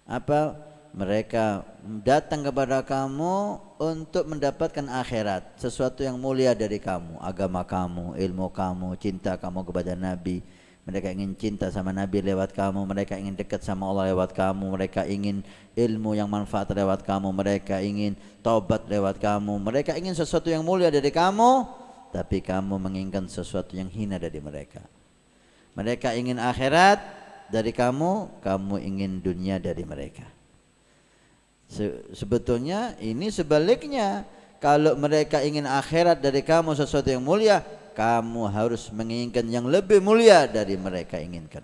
Apa? Mereka datang kepada kamu untuk mendapatkan akhirat, sesuatu yang mulia dari kamu, agama kamu, ilmu kamu, cinta kamu kepada Nabi. Mereka ingin cinta sama Nabi lewat kamu, mereka ingin dekat sama Allah lewat kamu, mereka ingin ilmu yang manfaat lewat kamu, mereka ingin taubat lewat kamu, mereka ingin sesuatu yang mulia dari kamu, tapi kamu menginginkan sesuatu yang hina dari mereka. Mereka ingin akhirat dari kamu, kamu ingin dunia dari mereka. Sebetulnya ini sebaliknya. Kalau mereka ingin akhirat dari kamu, sesuatu yang mulia, kamu harus menginginkan yang lebih mulia dari mereka inginkan.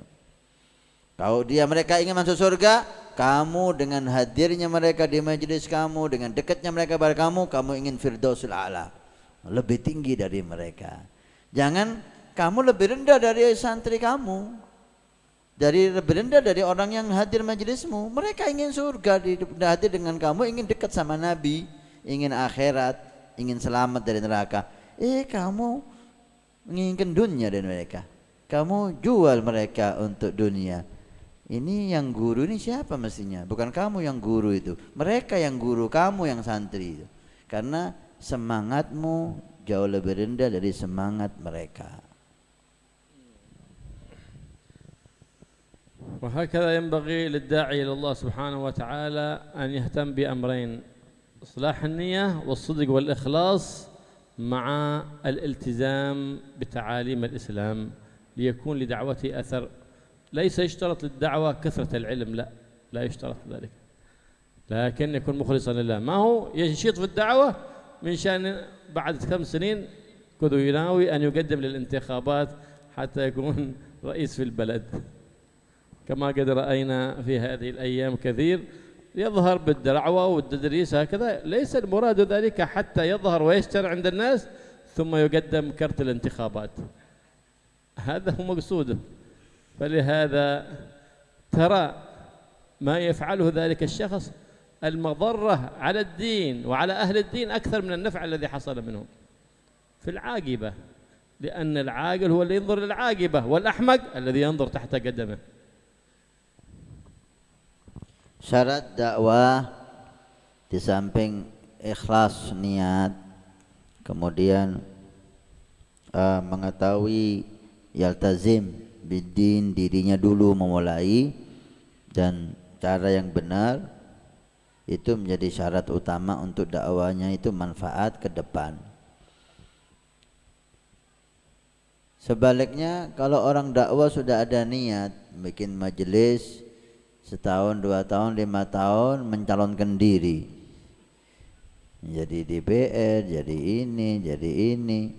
Kalau mereka ingin masuk surga, kamu dengan hadirnya mereka di majelis kamu, dengan dekatnya mereka pada kamu, kamu ingin firdausul a'la, lebih tinggi dari mereka. Jangan kamu lebih rendah dari santri kamu, lebih rendah dari orang yang hadir majelismu. Mereka ingin surga, hadir dengan kamu, ingin dekat sama Nabi, ingin akhirat, ingin selamat dari neraka. Kamu menginginkan dunia dari mereka, kamu jual mereka untuk dunia. Ini yang guru ini siapa mestinya? Bukan kamu yang guru itu, mereka yang guru, kamu yang santri itu. Karena semangatmu jauh lebih rendah dari semangat mereka. وهكذا ينبغي للداعي إلى الله سبحانه وتعالى أن يهتم بأمرين: إصلاح النية والصدق والإخلاص مع الالتزام بتعاليم الإسلام ليكون لدعوته أثر. ليس يشترط للدعوة كثرة العلم، لا يشترط ذلك، لكن يكون مخلصا لله. ما هو ينشط في الدعوة من شأن بعد كم سنين كذو يناوي أن يقدم للانتخابات حتى يكون رئيس في البلد، كما قد رأينا في هذه الأيام كثير يظهر بالدعوة والتدريس هكذا. ليس المراد ذلك حتى يظهر ويشتر عند الناس ثم يقدم كرت الانتخابات، هذا هو مقصوده. فلهذا ترى ما يفعله ذلك الشخص المضرة على الدين وعلى أهل الدين أكثر من النفع الذي حصل منهم في العاقبة، لأن العاقل هو اللي ينظر للعاقبة والأحمق الذي ينظر تحت قدمه. Syarat dakwah di samping ikhlas niat, kemudian mengetahui yaltazim bidin, dirinya dulu memulai, dan cara yang benar itu menjadi syarat utama untuk dakwahnya itu manfaat ke depan. Sebaliknya, kalau orang dakwah sudah ada niat bikin majelis setahun, 2 tahun, 5 tahun, mencalonkan diri jadi DPR, jadi ini.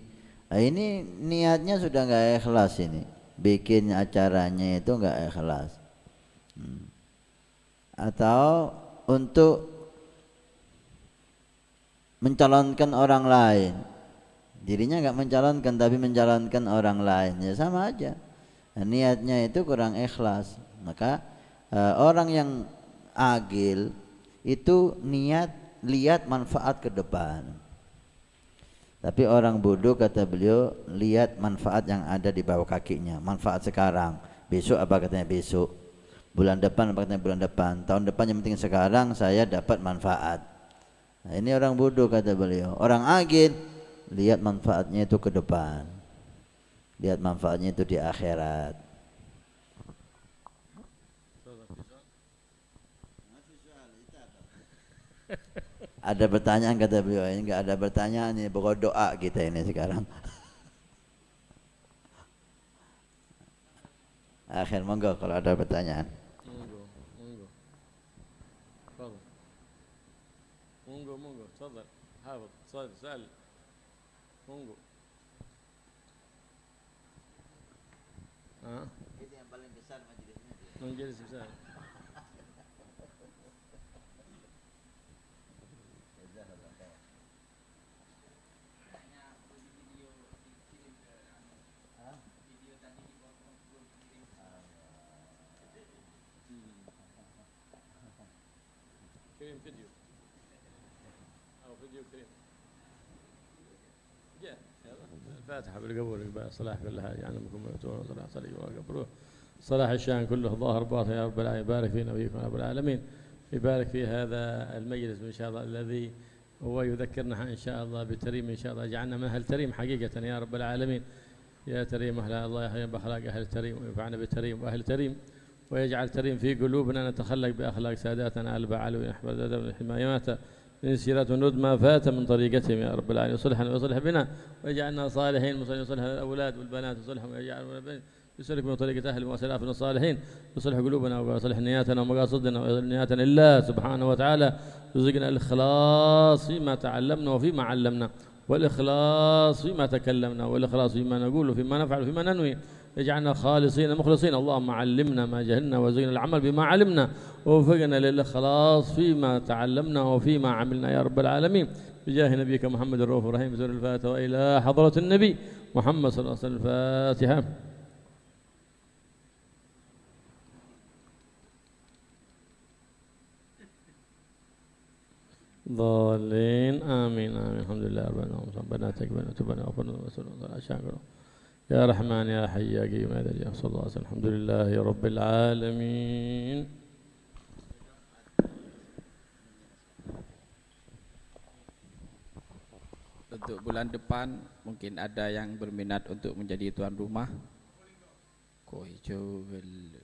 Nah, ini niatnya sudah nggak ikhlas, ini bikin acaranya itu nggak ikhlas. Atau untuk mencalonkan orang lain, dirinya nggak mencalonkan tapi mencalonkan orang lain, ya sama aja. Nah, niatnya itu kurang ikhlas. Maka orang yang agil itu lihat manfaat ke depan. Tapi orang bodoh, kata beliau, lihat manfaat yang ada di bawah kakinya. Manfaat sekarang, besok apa katanya besok, bulan depan apa katanya bulan depan, tahun depan, yang penting sekarang saya dapat manfaat. Nah, ini orang bodoh, kata beliau. Orang agil lihat manfaatnya itu ke depan, lihat manfaatnya itu di akhirat. Ada pertanyaan, kata beliau. Ini enggak ada pertanyaan, ini pokok doa kita ini sekarang. Akhir, monggo kalau ada pertanyaan. Monggo. monggo تفضل حافظ سأل monggo Itu yang paling besar majelisnya. majelis besar. كريم فيديو أو فيديو كريم جاء الفاتحة بالقبول صلاح كل حاجة يعني بكم ويتون صلاح صلي وقبروه صلاح الشان كله ظاهر باطن يا رب العالمين. يبارك فينا وفيكم يا رب العالمين. يبارك في هذا المجلس إن شاء الله الذي هو يذكرنا إن شاء الله بتريم إن شاء الله. جعلنا من أهل تريم حقيقة يا رب العالمين. يا تريم أهل الله يحيي بأخلاق أهل تريم وينفعنا بتريم وأهل تريم ويجعل تريم في قلوبنا نتخلق بأخلاق ساداتنا البعلوين أحمد الحمايات من سيرة الند ما فات من طريقتهم يا رب العالمين. يصلحنا ويصلح بنا ويجعلنا صالحين يصلح الأولاد والبنات يصلحهم ويجعل يسلك من طريقة أهل وسلافنا الصالحين. يصلح قلوبنا ويصلح نياتنا ومقاصدنا ويصلح نياتنا الله سبحانه وتعالى. يرزقنا الإخلاص فيما تعلمنا وفيما علمنا والإخلاص فيما تكلمنا والإخلاص فيما نقول وفيما نفعل وفيما ننوي. يجعلنا خالصين مخلصين. اللهم علمنا ما جهلنا وزينا العمل بما علمنا ووفقنا للإخلاص فيما تعلمنا وفيما عملنا يا رب العالمين. بجاه نبيك محمد الرؤوف الرحيم. سورة الفاتحة وإلى حضرة النبي محمد صلى الله عليه وسلم. الفاتحة. ضالين آمين آمين. الحمد لله رب العالمين. ربنا تقبل وتبنا وغفرنا وسلم شاكر يا رحمن يا حي يا قيوم يا ذا الجلال صلى الله عليه وسلم. الحمد لله رب العالمين. Untuk bulan depan mungkin ada yang berminat untuk menjadi tuan rumah. Koi jual.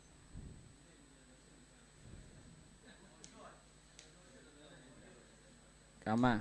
Kama